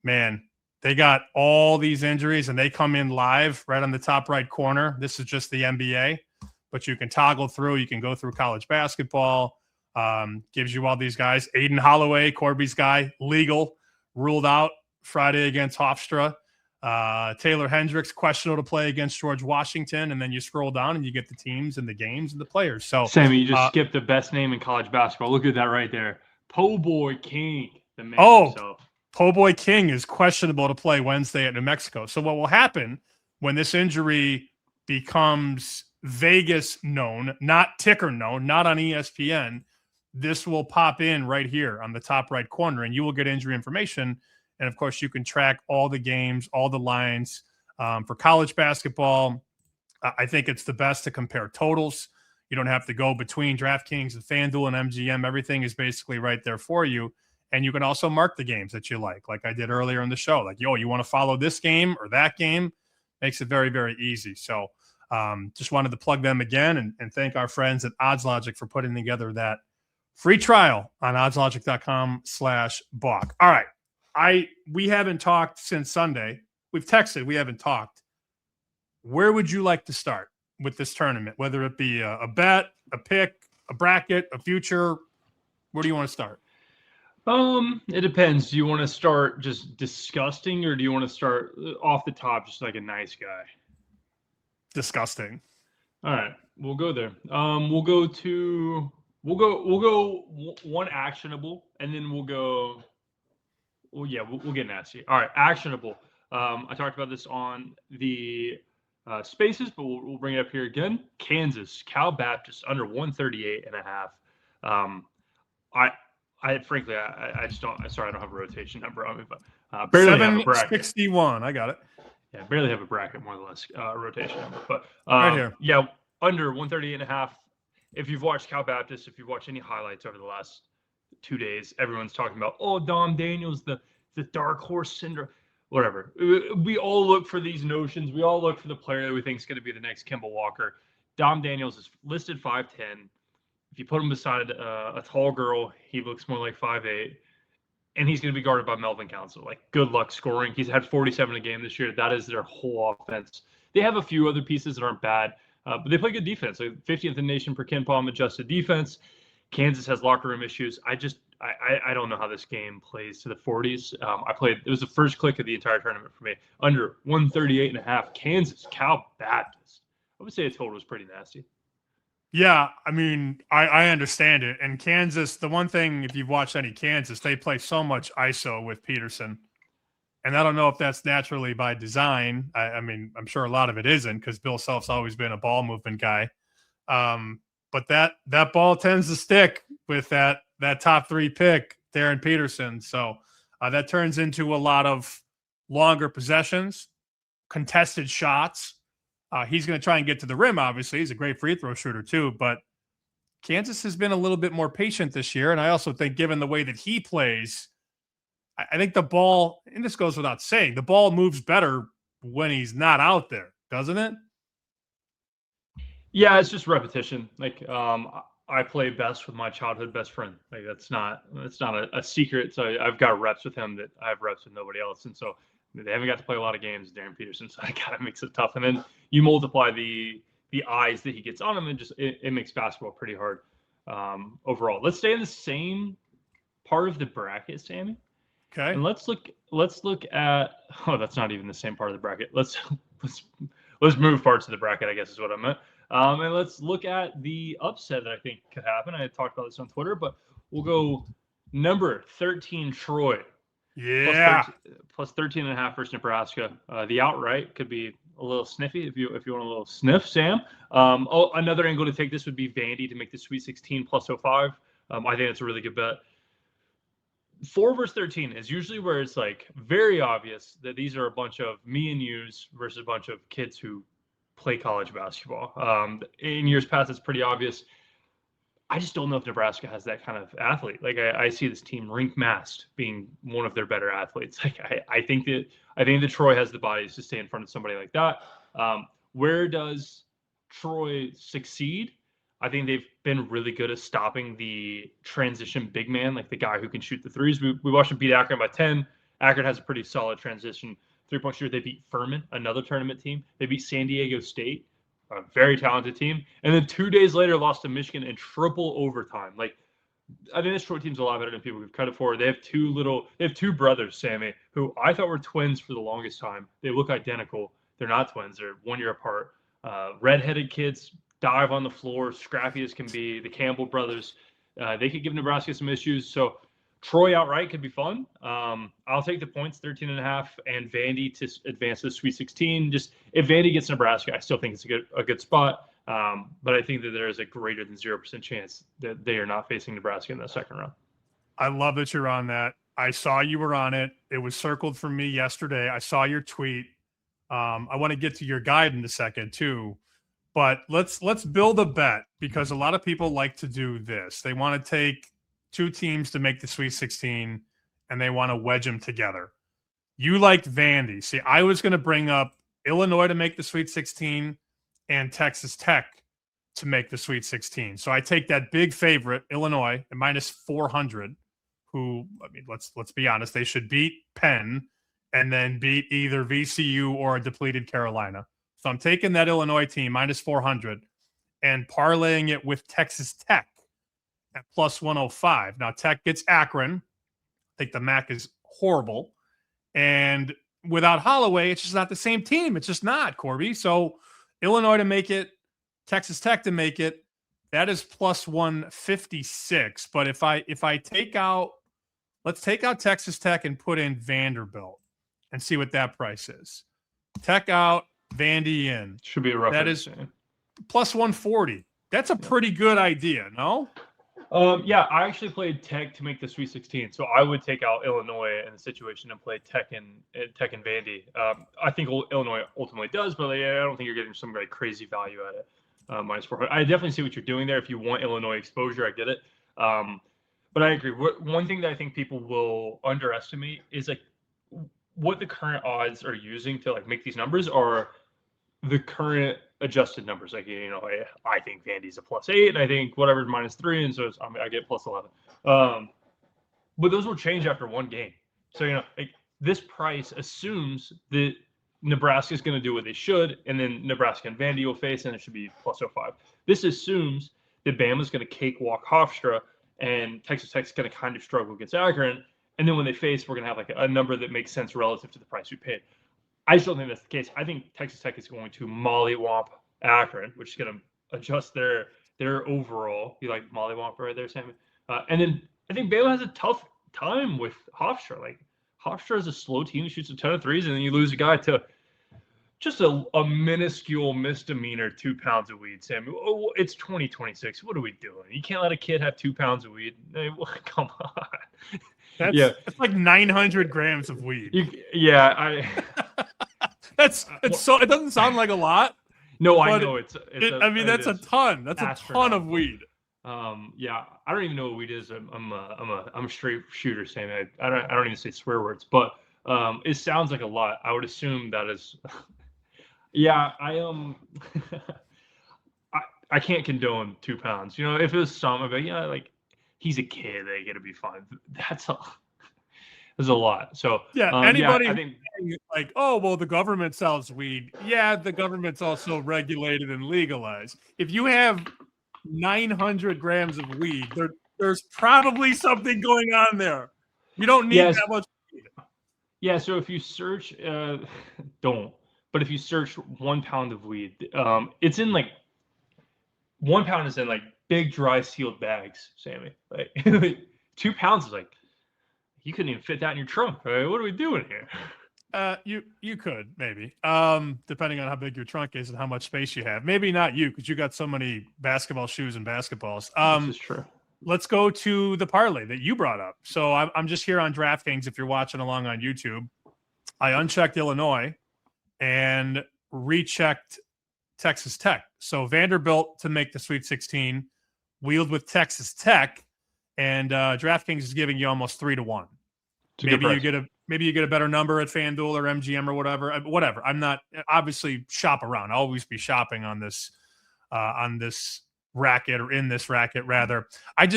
S1: man, they got all these injuries and they come in live right on the top right corner. This is just the NBA, but you can toggle through. You can go through college basketball. Gives you all these guys. Aiden Holloway, Corbie's guy, legal, ruled out Friday against Hofstra. Taylor Hendricks, questionable to play against George Washington. And then you scroll down and you get the teams and the games and the players. So,
S3: Sammy, you just skipped the best name in college basketball. Look at that right there. Po' Boy King, the man himself.
S1: Po' Boy King is questionable to play Wednesday at New Mexico. So what will happen when this injury becomes Vegas known, not ticker known, not on ESPN, this will pop in right here on the top right corner, and you will get injury information. And, of course, you can track all the games, all the lines. For college basketball, I think it's the best to compare totals. You don't have to go between DraftKings and FanDuel and MGM. Everything is basically right there for you. And you can also mark the games that you like I did earlier in the show. Like, you want to follow this game or that game? Makes it very, very easy. So just wanted to plug them again and thank our friends at Odds Logic for putting together that free trial on oddslogic.com/Bawk. All right. We haven't talked since Sunday. We've texted. We haven't talked. Where would you like to start with this tournament? Whether it be a bet, a pick, a bracket, a future, where do you want to start?
S3: It depends. Do you want to start just disgusting, or do you want to start off the top, just like a nice guy?
S1: Disgusting.
S3: All right, we'll go there. We'll go one actionable, and then we'll go. Well, yeah, we'll get nasty. All right, actionable. I talked about this on the spaces, but we'll bring it up here again. Kansas, Cal Baptist under 138.5. I frankly, I just don't. Sorry, I don't have a rotation number on me, but barely have a bracket.
S1: 761. I got it.
S3: Yeah, barely have a bracket, more or less rotation number. But
S1: right here.
S3: Yeah, under 138.5. If you've watched Cal Baptist, if you've watched any highlights over the last 2 days, everyone's talking about, Dom Daniels, the dark horse syndrome, whatever. We all look for these notions. We all look for the player that we think is going to be the next Kemba Walker. Dom Daniels is listed 5'10". If you put him beside a tall girl, he looks more like 5'8". and he's going to be guarded by Melvin Council. Like, good luck scoring. He's had 47 a game this year. That is their whole offense. They have a few other pieces that aren't bad, but they play good defense. Like 50th in the nation per KenPom adjusted defense. Kansas has locker room issues. I don't know how this game plays to the 40s. It was the first click of the entire tournament for me. Under 138.5. Kansas, Cal Baptist. I would say the total was pretty nasty.
S1: Yeah, I mean, I understand it. And Kansas, the one thing, if you've watched any Kansas, they play so much ISO with Peterson. And I don't know if that's naturally by design. I mean, I'm sure a lot of it isn't, because Bill Self's always been a ball movement guy. But that ball tends to stick with that top 3 pick, Darren Peterson. So that turns into a lot of longer possessions, contested shots. He's going to try and get to the rim, obviously. He's a great free throw shooter, too. But Kansas has been a little bit more patient this year. And I also think, given the way that he plays, I think the ball, and this goes without saying, the ball moves better when he's not out there, doesn't it?
S3: Yeah, it's just repetition. Like, I play best with my childhood best friend. Like, that's not a secret. So I've got reps with him that I have reps with nobody else. And so they haven't got to play a lot of games, Darren Peterson. So that kind of makes it tough. And then you multiply the eyes that he gets on him, and just it makes basketball pretty hard overall. Let's stay in the same part of the bracket, Sammy.
S1: Okay.
S3: And let's look at, oh, that's not even the same part of the bracket. Let's move parts of the bracket, I guess is what I meant. And let's look at the upset that I think could happen. I had talked about this on Twitter, but we'll go number 13 Troy.
S1: Yeah.
S3: Plus 13.5 versus Nebraska. The outright could be a little sniffy if you want a little sniff, Sam. Another angle to take this would be Vandy to make the Sweet 16 plus 05. I think that's a really good bet. 4 versus 13 is usually where it's like very obvious that these are a bunch of me and yous versus a bunch of kids who play college basketball. In years past, it's pretty obvious. I just don't know if Nebraska has that kind of athlete. Like, I see this team rink masked being one of their better athletes. Like, I think that Troy has the bodies to stay in front of somebody like that. Where does Troy succeed? I think they've been really good at stopping the transition big man, like the guy who can shoot the threes. We watched them beat Akron by 10. Akron has a pretty solid transition three-point shooter. They beat Furman, another tournament team. They beat San Diego State, a very talented team. And then 2 days later, lost to Michigan in triple overtime. Like, I think this Troy team's a lot better than people give credit for. They have two brothers, Sammy, who I thought were twins for the longest time. They look identical. They're not twins. They're 1 year apart. Redheaded kids, dive on the floor, scrappy as can be. The Campbell brothers, they could give Nebraska some issues. So Troy outright could be fun. I'll take the points, 13.5, and Vandy to advance to the Sweet 16. Just if Vandy gets Nebraska, I still think it's a good spot. But I think that there is a greater than 0% chance that they are not facing Nebraska in the second round.
S1: I love that you're on that. I saw you were on it. It was circled for me yesterday. I saw your tweet. I want to get to your guide in a second too. But let's build a bet, because a lot of people like to do this. They want to take 2 teams to make the Sweet 16, and they want to wedge them together. You liked Vandy. See, I was going to bring up Illinois to make the Sweet 16 and Texas Tech to make the Sweet 16. So I take that big favorite, Illinois, at minus 400, who, I mean, let's be honest, they should beat Penn and then beat either VCU or a depleted Carolina. So I'm taking that Illinois team, minus 400, and parlaying it with Texas Tech at plus 105. Now, Tech gets Akron. I think the MAC is horrible. And without Holloway, it's just not the same team. It's just not, Corbie. So Illinois to make it, Texas Tech to make it, that is plus 156. But if I take out, let's take out Texas Tech and put in Vanderbilt and see what that price is. Tech out, Vandy in.
S3: Should be a rough.
S1: That is plus 140. That's a pretty good idea, no?
S3: Yeah, I actually played Tech to make the Sweet 16, so I would take out Illinois in the situation and play Tech and Vandy. I think Illinois ultimately does, but I don't think you're getting some like crazy value at it. Minus 400. I definitely see what you're doing there. If you want Illinois exposure, I get it. But I agree. One thing that I think people will underestimate is like what the current odds are using to like make these numbers are the current adjusted numbers. Like, you know, I think Vandy's a +8, and I think whatever's -3, and so I get +11. but those will change after one game. So, like this price assumes that Nebraska is going to do what they should, and then Nebraska and Vandy will face, and it should be +05. This assumes that Bama's going to cakewalk Hofstra, and Texas Tech's going to kind of struggle against Akron, and then when they face, we're going to have like a number that makes sense relative to the price we paid. I just don't think that's the case. I think Texas Tech is going to mollywomp Akron, which is going to adjust their overall. You like mollywomp right there, Sammy? And then I think Bama has a tough time with Hofstra. Like Hofstra is a slow team, shoots a ton of threes, and then you lose a guy to just a minuscule misdemeanor, 2 pounds of weed, Sammy. Oh, it's 2026. What are we doing? You can't let a kid have 2 pounds of weed. Hey, well, come on.
S1: That's like 900 grams of weed. That's so. It doesn't sound like a lot.
S3: No, I know
S1: that's a ton. That's a ton of weed.
S3: I don't even know what weed is. I'm a straight shooter, Sammy. I don't even say swear words, but it sounds like a lot. I would assume that is. I can't condone 2 pounds. If it was some, I'd be like he's a kid, they gotta be fine. That's a lot. So
S1: anybody
S3: I think
S1: like, oh well, the government sells weed. Yeah, the government's also regulated and legalized. If you have 900 grams of weed, there's probably something going on there. You don't need that much weed.
S3: Yeah, so if you search, don't. But if you search 1 pound of weed, it's in like 1 pound is in like big dry sealed bags, Sammy. Like 2 pounds is like you couldn't even fit that in your trunk. Right? What are we doing here?
S1: You could maybe, depending on how big your trunk is and how much space you have. Maybe not you because you got so many basketball shoes and basketballs.
S3: This is true.
S1: Let's go to the parlay that you brought up. So I'm just here on DraftKings. If you're watching along on YouTube, I unchecked Illinois and rechecked Texas Tech. So Vanderbilt to make the Sweet 16, wheeled with Texas Tech, and DraftKings is giving you almost 3-1. Maybe you get a better number at FanDuel or MGM or whatever. I'm not obviously shop around. I'll always be shopping on this racket or in this racket rather. I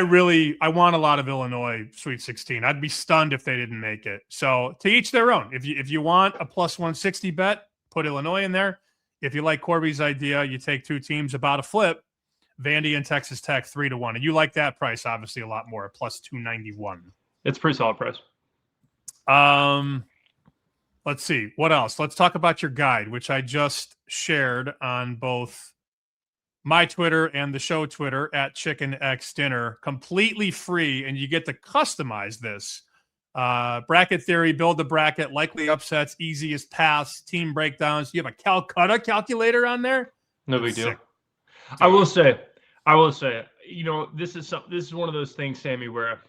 S1: want a lot of Illinois Sweet 16. I'd be stunned if they didn't make it. So to each their own. If you want a +160 bet, put Illinois in there. If you like Corbie's idea, you take two teams about a flip, Vandy and Texas Tech 3-1. And you like that price obviously a lot more, +291.
S3: It's a pretty solid price.
S1: Let's see. What else? Let's talk about your guide, which I just shared on both my Twitter and the show Twitter at chickenxdinner, completely free, and you get to customize this. Bracket theory, build the bracket, likely upsets, easiest paths, team breakdowns. You have a Calcutta calculator on there?
S3: No big deal. I will say, this is one of those things, Sammy, where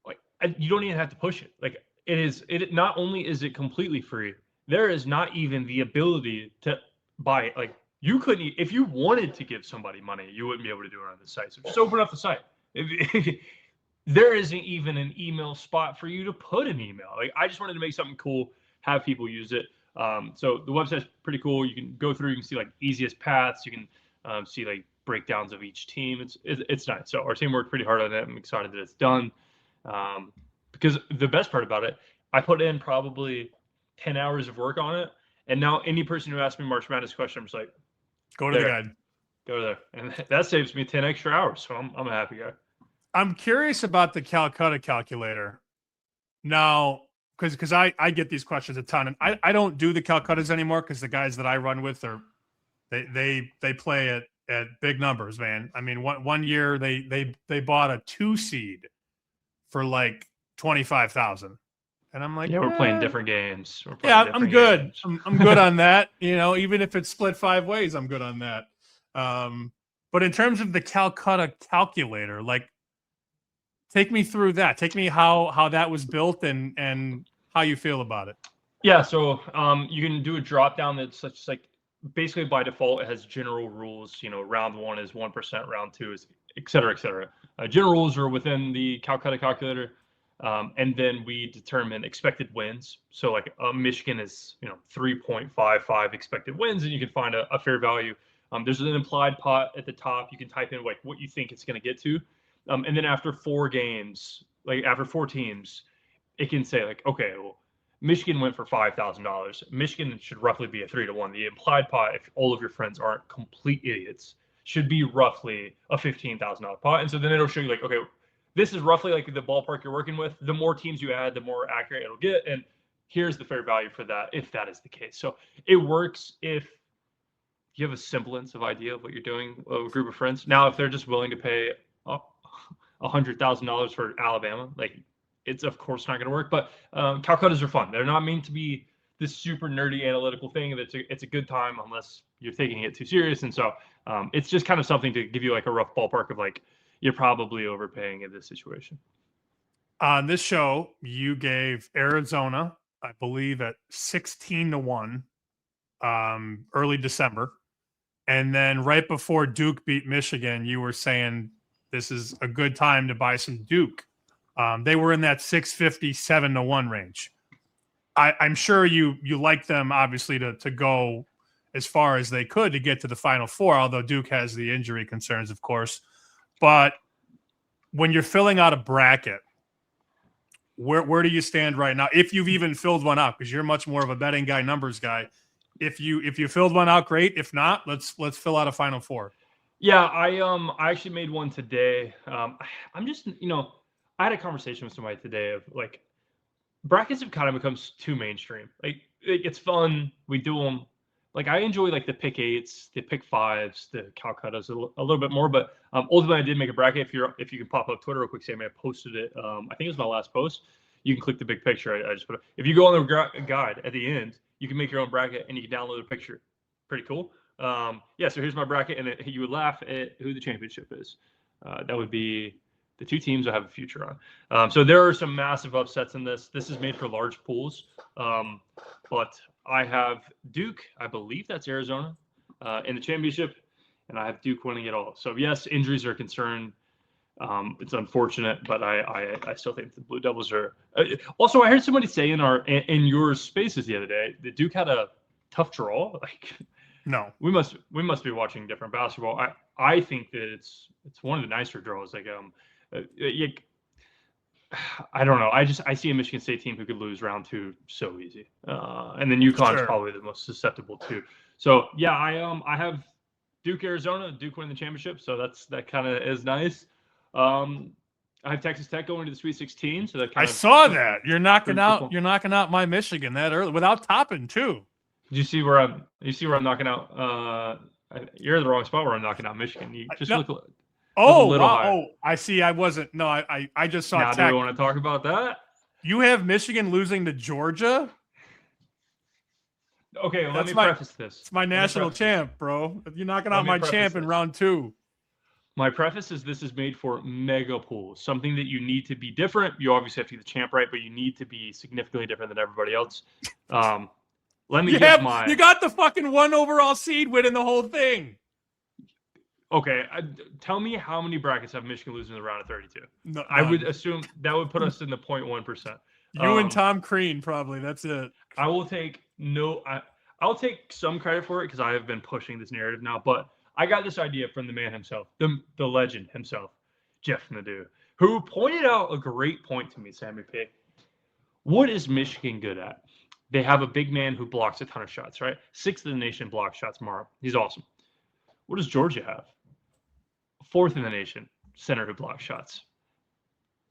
S3: like you don't even have to push it. Like it not only is it completely free, there is not even the ability to buy it. Like you couldn't, if you wanted to give somebody money, you wouldn't be able to do it on the site. So just open up the site. There isn't even an email spot for you to put an email. Like I just wanted to make something cool, have people use it. So the website's pretty cool. You can go through, you can see like easiest paths. You can see like breakdowns of each team. It's nice. So our team worked pretty hard on it. I'm excited that it's done. Because the best part about it, I put in probably 10 hours of work on it. And now any person who asks me March Madness question, I'm just like,
S1: go to the guide.
S3: Go there. And that saves me 10 extra hours. So I'm a happy guy.
S1: I'm curious about the Calcutta calculator. Now, because I get these questions a ton, and I don't do the Calcuttas anymore because the guys that I run with they play at big numbers, man. I mean, one year they bought a 2 seed for like 25,000, and I'm like,
S3: we're playing different games.
S1: I'm good. I'm good on that. Even if it's split 5 ways, I'm good on that. But in terms of the Calcutta calculator, like, take me through that. Take me how that was built and how you feel about it.
S3: Yeah, so you can do a drop down that's such like basically by default it has general rules. Round 1 is 1%, round 2 is et cetera, et cetera. General rules are within the Calcutta calculator, and then we determine expected wins. So like Michigan is 3.55 expected wins, and you can find a fair value. There's an implied pot at the top. You can type in like what you think it's going to get to. And then after 4 games, like after 4 teams, it can say like, okay, well, Michigan went for $5,000. Michigan should roughly be a 3-1. The implied pot, if all of your friends aren't complete idiots, should be roughly a $15,000 pot. And so then it'll show you like, okay, this is roughly like the ballpark you're working with. The more teams you add, the more accurate it'll get. And here's the fair value for that, if that is the case. So it works if you have a semblance of idea of what you're doing with a group of friends. Now, if they're just willing to pay $100,000 for Alabama, like, it's of course not going to work. But Calcuttas are fun. They're not meant to be this super nerdy analytical thing. It's a good time unless you're taking it too serious. And so it's just kind of something to give you like a rough ballpark of like, you're probably overpaying in this situation.
S1: On this show, you gave Arizona, I believe, at 16-1 early December. And then right before Duke beat Michigan, you were saying this is a good time to buy some Duke. They were in that 650, 7-1 range. I'm sure you like them, obviously, to go as far as they could to get to the Final Four, although Duke has the injury concerns, of course. But when you're filling out a bracket, where do you stand right now? If you've even filled one out, because you're much more of a betting guy, numbers guy. If you filled one out, great. If not, let's fill out a Final Four.
S3: Yeah, I actually made one today. I'm just, I had a conversation with somebody today of like, brackets have kind of become too mainstream. Like it's fun, we do them. Like I enjoy like the pick 8s, the pick 5s, the Calcuttas a little bit more. But ultimately, I did make a bracket. If you can pop up Twitter real quick, Sammy, I posted it. I think it was my last post. You can click the big picture. I just put it. If you go on the guide at the end, you can make your own bracket and you can download a picture. Pretty cool. Yeah. So here's my bracket, and you would laugh at who the championship is. That would be the 2 teams I have a future on. So there are some massive upsets in this. This is made for large pools. But I have Duke, I believe that's Arizona, in the championship, and I have Duke winning it all. So yes, injuries are a concern. It's unfortunate, but I still think the Blue Devils are. Also, I heard somebody say in your spaces the other day that Duke had a tough draw. Like,
S1: no,
S3: we must be watching different basketball. I think that it's one of the nicer draws. Like I don't know. I see a Michigan State team who could lose round 2 so easy, and then UConn's probably the most susceptible too. So yeah, I have Duke, Arizona, Duke winning the championship. So that kind of is nice. I have Texas Tech going to the Sweet 16. So that I
S1: saw that you're knocking out my Michigan that early without topping too.
S3: Did you see where I'm knocking out? You're in the wrong spot where I'm knocking out Michigan. You just look.
S1: Oh, wow. Oh, I see. I wasn't. No, I just saw.
S3: Now, do we want to talk about that?
S1: You have Michigan losing to Georgia?
S3: Okay, well, let me preface this.
S1: It's my national champ, bro. You're knocking out my champ in round 2.
S3: My preface is this is made for mega pools, something that you need to be different. You obviously have to get the champ right, but you need to be significantly different than everybody else. Let me give my.
S1: You got the fucking 1 overall seed winning the whole thing.
S3: Okay, tell me how many brackets have Michigan losing in the round of 32?
S1: No,
S3: I would assume that would put us in the 0.1%.
S1: You and Tom Crean, probably. That's it.
S3: I will take I'll take some credit for it because I have been pushing this narrative now, but I got this idea from the man himself, the legend himself, Jeff Nadeau, who pointed out a great point to me, Sammy P. What is Michigan good at? They have a big man who blocks a ton of shots, right? 6th in the nation block shots, Morrow. He's awesome. What does Georgia have? 4th in the nation, center who blocks shots.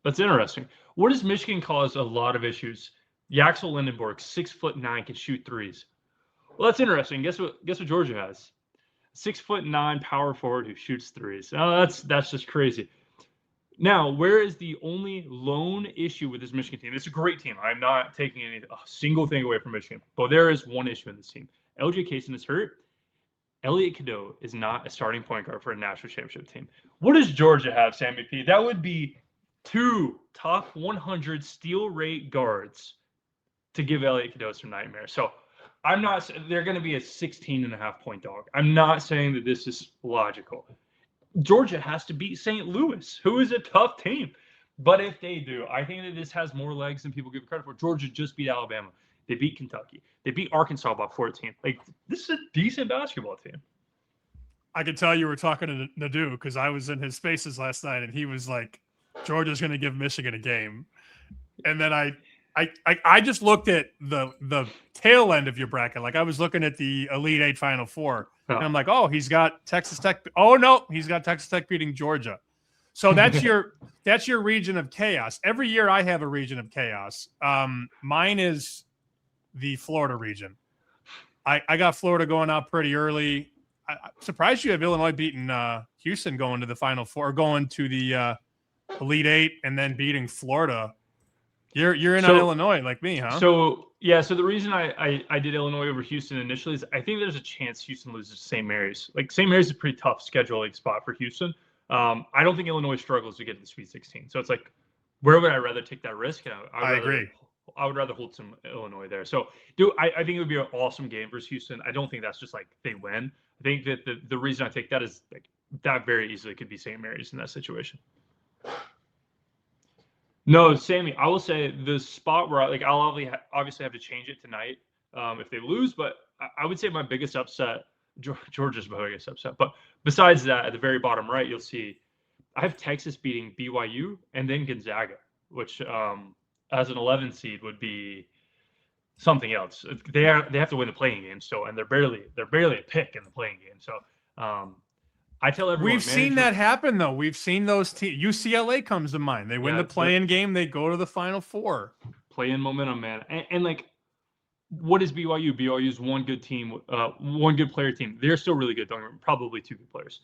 S3: That's interesting. What does Michigan cause a lot of issues? Yaxel Lindenborg, 6'9", can shoot threes. Well, that's interesting. Guess what Georgia has? 6'9" power forward who shoots threes. Now that's just crazy. Now, where is the only lone issue with this Michigan team? It's a great team. I'm not taking a single thing away from Michigan, but there is one issue in this team. LJ Kaysen is hurt. Elliot Cadeau is not a starting point guard for a national championship team. What does Georgia have, Sammy P? That would be 2 top 100 steal rate guards to give Elliot Cadeau some nightmares. So I'm not – they're going to be a 16.5-point dog. I'm not saying that this is logical. Georgia has to beat St. Louis, who is a tough team. But if they do, I think that this has more legs than people give credit for. Georgia just beat Alabama. They beat Kentucky. They beat Arkansas by 14. Like, this is a decent basketball team.
S1: I could tell you were talking to Nadu because I was in his spaces last night, and he was like, "Georgia's going to give Michigan a game," and then I just looked at the tail end of your bracket. Like I was looking at the Elite Eight Final Four, and I'm like, "Oh, he's got Texas Tech. Oh no, he's got Texas Tech beating Georgia." So that's your region of chaos. Every year I have a region of chaos. Mine is the Florida region. I got Florida going out pretty early. I'm surprised you have Illinois beating Houston going to the Final Four, going to the Elite Eight, and then beating Florida. You're in on Illinois like me, huh?
S3: So the reason I did Illinois over Houston initially is I think there's a chance Houston loses to St. Mary's. Like St. Mary's is a pretty tough scheduling spot for Houston. I don't think Illinois struggles to get to the Sweet 16. So it's like, where would I rather take that risk?
S1: I agree.
S3: I would rather hold some Illinois there. So, I think it would be an awesome game versus Houston. I don't think that's just like they win. I think that the reason I take that is like that very easily could be St. Mary's in that situation. No, Sammy, I will say the spot where I'll obviously have to change it tonight if they lose, but I would say my biggest upset, Georgia's my biggest upset. But besides that, at the very bottom right, you'll see I have Texas beating BYU and then Gonzaga, which as an 11 seed would be something else. They have to win the playing game still, and they're barely a pick in the playing game. So I tell everyone
S1: we've seen that happen though. We've seen those teams. UCLA comes to mind. They win the play-in game, they go to the Final Four.
S3: Play-in momentum, man. And like, what is BYU? BYU is one good team, one good player team. They're still really good. Probably two good players.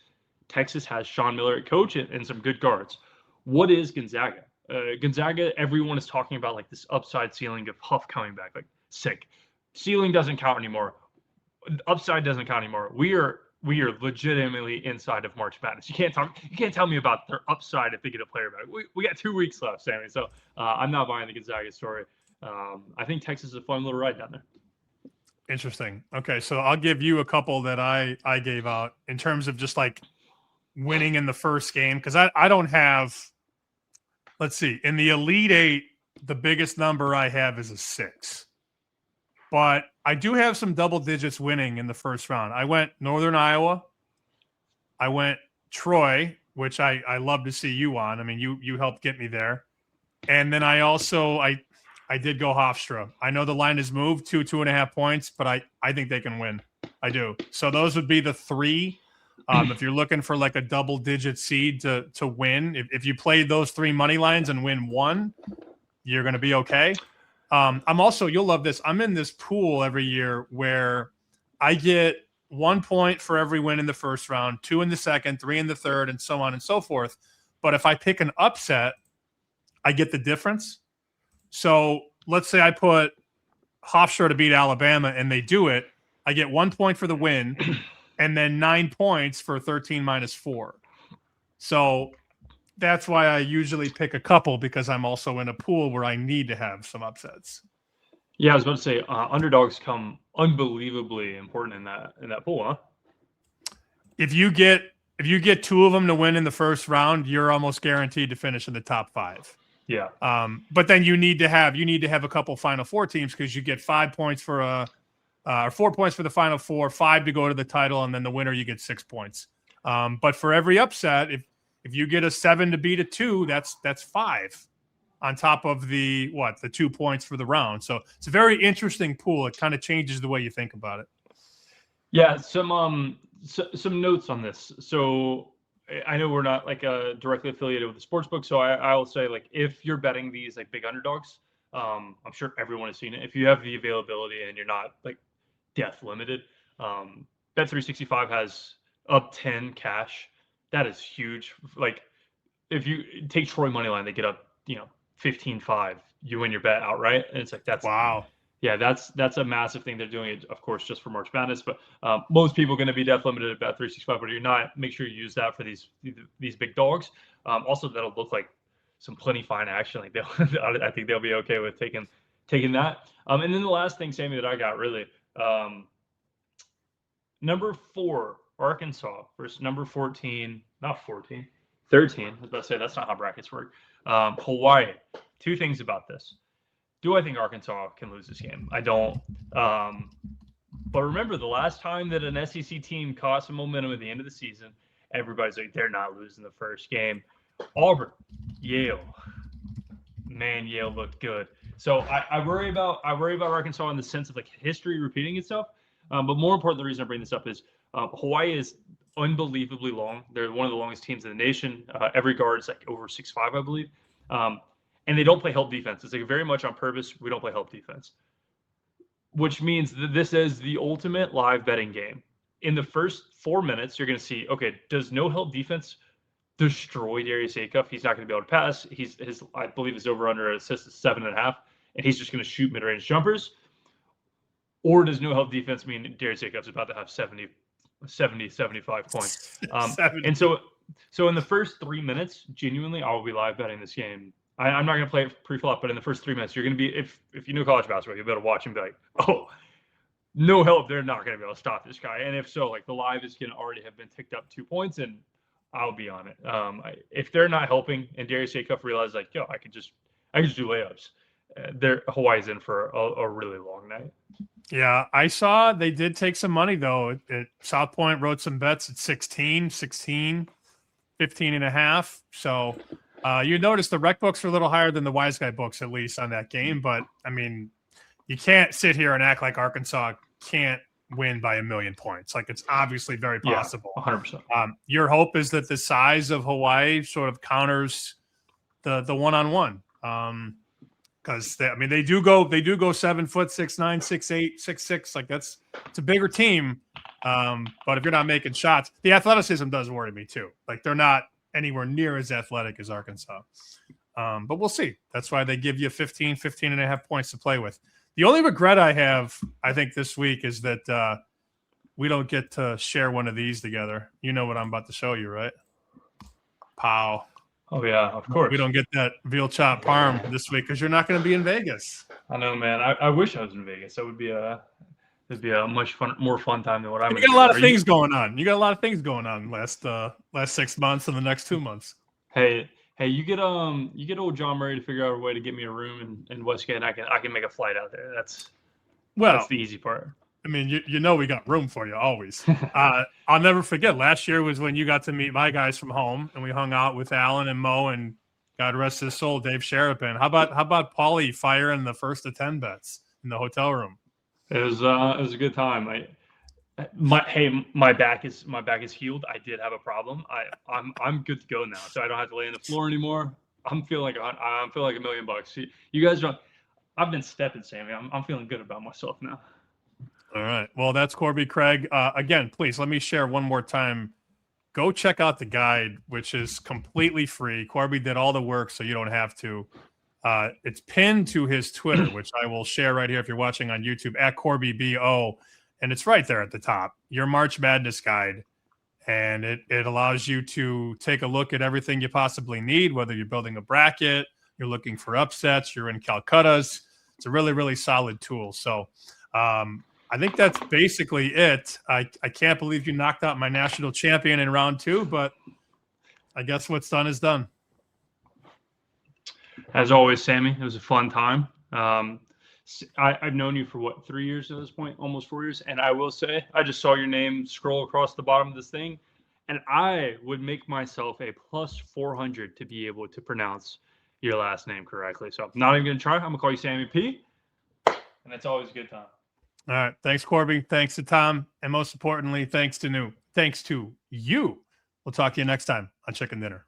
S3: Texas has Sean Miller at coach and some good guards. What is Gonzaga? Gonzaga, everyone is talking about like this upside ceiling of Huff coming back. Like sick. Ceiling doesn't count anymore. Upside doesn't count anymore. We are legitimately inside of March Madness. You can't tell me about their upside if they get a player back. We got 2 weeks left, Sammy. So I'm not buying the Gonzaga story. I think Texas is a fun little ride down there.
S1: Interesting. Okay, so I'll give you a couple that I gave out in terms of just like winning in the first game, because I don't have, let's see, in the Elite Eight, the biggest number I have is a 6. But I do have some double digits winning in the first round. I went Northern Iowa. I went Troy, which I love to see you on. I mean, you helped get me there. And then I also I did go Hofstra. I know the line has moved to 2.5 points, but I think they can win. I do. So those would be the 3. If you're looking for like a double digit seed to win, if you play those 3 money lines and win 1, you're going to be okay. I'm also, you'll love this. I'm in this pool every year where I get 1 point for every win in the first round, 2 in the second, 3 in the third, and so on and so forth. But if I pick an upset, I get the difference. So let's say I put Hofstra to beat Alabama and they do it. I get 1 point for the win and then 9 points for 13 minus 4. So that's why I usually pick a couple, because I'm also in a pool where I need to have some upsets.
S3: Yeah, I was about to say underdogs come unbelievably important in that pool, huh?
S1: If you get 2 of them to win in the first round, you're almost guaranteed to finish in the top 5.
S3: Yeah.
S1: But then you need to have a couple Final Four teams, because you get 5 points for or 4 points for the Final Four, 5 to go to the title, and then the winner you get 6 points. But for every upset, if you get a 7 to beat a 2, that's 5 on top of the 2 points for the round. So it's a very interesting pool. It kind of changes the way you think about it.
S3: Yeah, some notes on this. So I know we're not like directly affiliated with the sportsbook, so I will say, like, if you're betting these like big underdogs, I'm sure everyone has seen it. If you have the availability and you're not like death limited, Bet365 has up 10 cash. That is huge. Like, if you take Troy money line, they get up 15-5. You win your bet outright, and it's like that's
S1: wow.
S3: Yeah, that's a massive thing. They're doing it, of course, just for March Madness, but most people are going to be death limited at Bet365. But if you're not, make sure you use that for these big dogs. Also, that'll look like some plenty fine action. Like I think they'll be okay with taking that. And then the last thing, Sammy, that I got really, number 4, Arkansas versus number 13. I was about to say that's not how brackets work. Hawaii. 2 things about this. Do I think Arkansas can lose this game? I don't. But remember, the last time that an SEC team caught some momentum at the end of the season, everybody's like, they're not losing the first game. Auburn, Yale. Man, Yale looked good. So I worry about Arkansas in the sense of like history repeating itself. But more important, the reason I bring this up is Hawaii is unbelievably long. They're one of the longest teams in the nation. Every guard is like over 6'5", I believe. And they don't play help defense. It's like very much on purpose. We don't play help defense, which means that this is the ultimate live betting game. In the first 4 minutes, you're going to see, okay, does no help defense destroy Darius Acuff? He's not going to be able to pass. I believe his over-under assist is 7.5, and he's just going to shoot mid-range jumpers. Or does no help defense mean Darius Acuff's about to have 70, 75 points? And so in the first 3 minutes, genuinely, I will be live betting this game. I'm not going to play it pre-flop, but in the first 3 minutes, you're going to be, if you know college basketball, you'll be able to watch and be like, oh, no help, they're not going to be able to stop this guy. And if so, like the live is going to already have been ticked up 2 points, and I'll be on it. If they're not helping, and Darius Acuff realizes like, yo, I could just do layups. Hawaii's in for a really long night.
S1: Yeah, I saw they did take some money though. At South Point wrote some bets at 16, 15.5. So you notice the rec books are a little higher than the Wise Guy books, at least on that game. But I mean, you can't sit here and act like Arkansas can't win by 1,000,000 points. Like it's obviously very possible.
S3: 100%.
S1: Your hope is that the size of Hawaii sort of counters the one-on-one. Because they do go 7 foot 6'9", 6'8", 6'6". Like it's a bigger team. But if you're not making shots, the athleticism does worry me too. Like they're not anywhere near as athletic as Arkansas. But we'll see. That's why they give you 15.5 points to play with. The only regret I have, I think, this week is that we don't get to share one of these together. You know what I'm about to show you, right? Pow.
S3: Oh, yeah, of course.
S1: We don't get that veal chop parm this week because you're not going to be in Vegas.
S3: I know, man. I wish I was in Vegas. That would be a much more fun time than what I'm.
S1: You got a lot of things going on. You got a lot of things going on last 6 months and the next 2 months.
S3: Hey, you get old John Murray to figure out a way to get me a room in Westgate, and I can make a flight out there. That's the easy part.
S1: I mean, you know we got room for you always. I'll never forget. Last year was when you got to meet my guys from home, and we hung out with Alan and Mo and God rest his soul, Dave Sherapan. How about Paulie firing the first of 10 bets in the hotel room?
S3: It was a good time. My back is healed. I did have a problem. I'm good to go now, so I don't have to lay on the floor anymore. I'm feeling like $1,000,000. You guys don't. I've been stepping, Sammy. I'm feeling good about myself now.
S1: All right. Well, that's Corbie Craig. Again, please let me share one more time. Go check out the guide, which is completely free. Corbie did all the work, so you don't have to. It's pinned to his Twitter, which I will share right here if you're watching on YouTube, at CorbieBO. And it's right there at the top, your March Madness guide. And it allows you to take a look at everything you possibly need, whether you're building a bracket, you're looking for upsets, you're in Calcutta's. It's a really, really solid tool. So I think that's basically it. I can't believe you knocked out my national champion in round 2, but I guess what's done is done.
S3: As always, Sammy, it was a fun time. I've known you for 3 years at this point, almost 4 years. And I will say, I just saw your name scroll across the bottom of this thing, and I would make myself a plus 400 to be able to pronounce your last name correctly. So I'm not even going to try. I'm going to call you Sammy P. And that's always a good time.
S1: All right. Thanks, Corbie. Thanks to Tom. And most importantly, thanks to you. We'll talk to you next time on Chicken Dinner.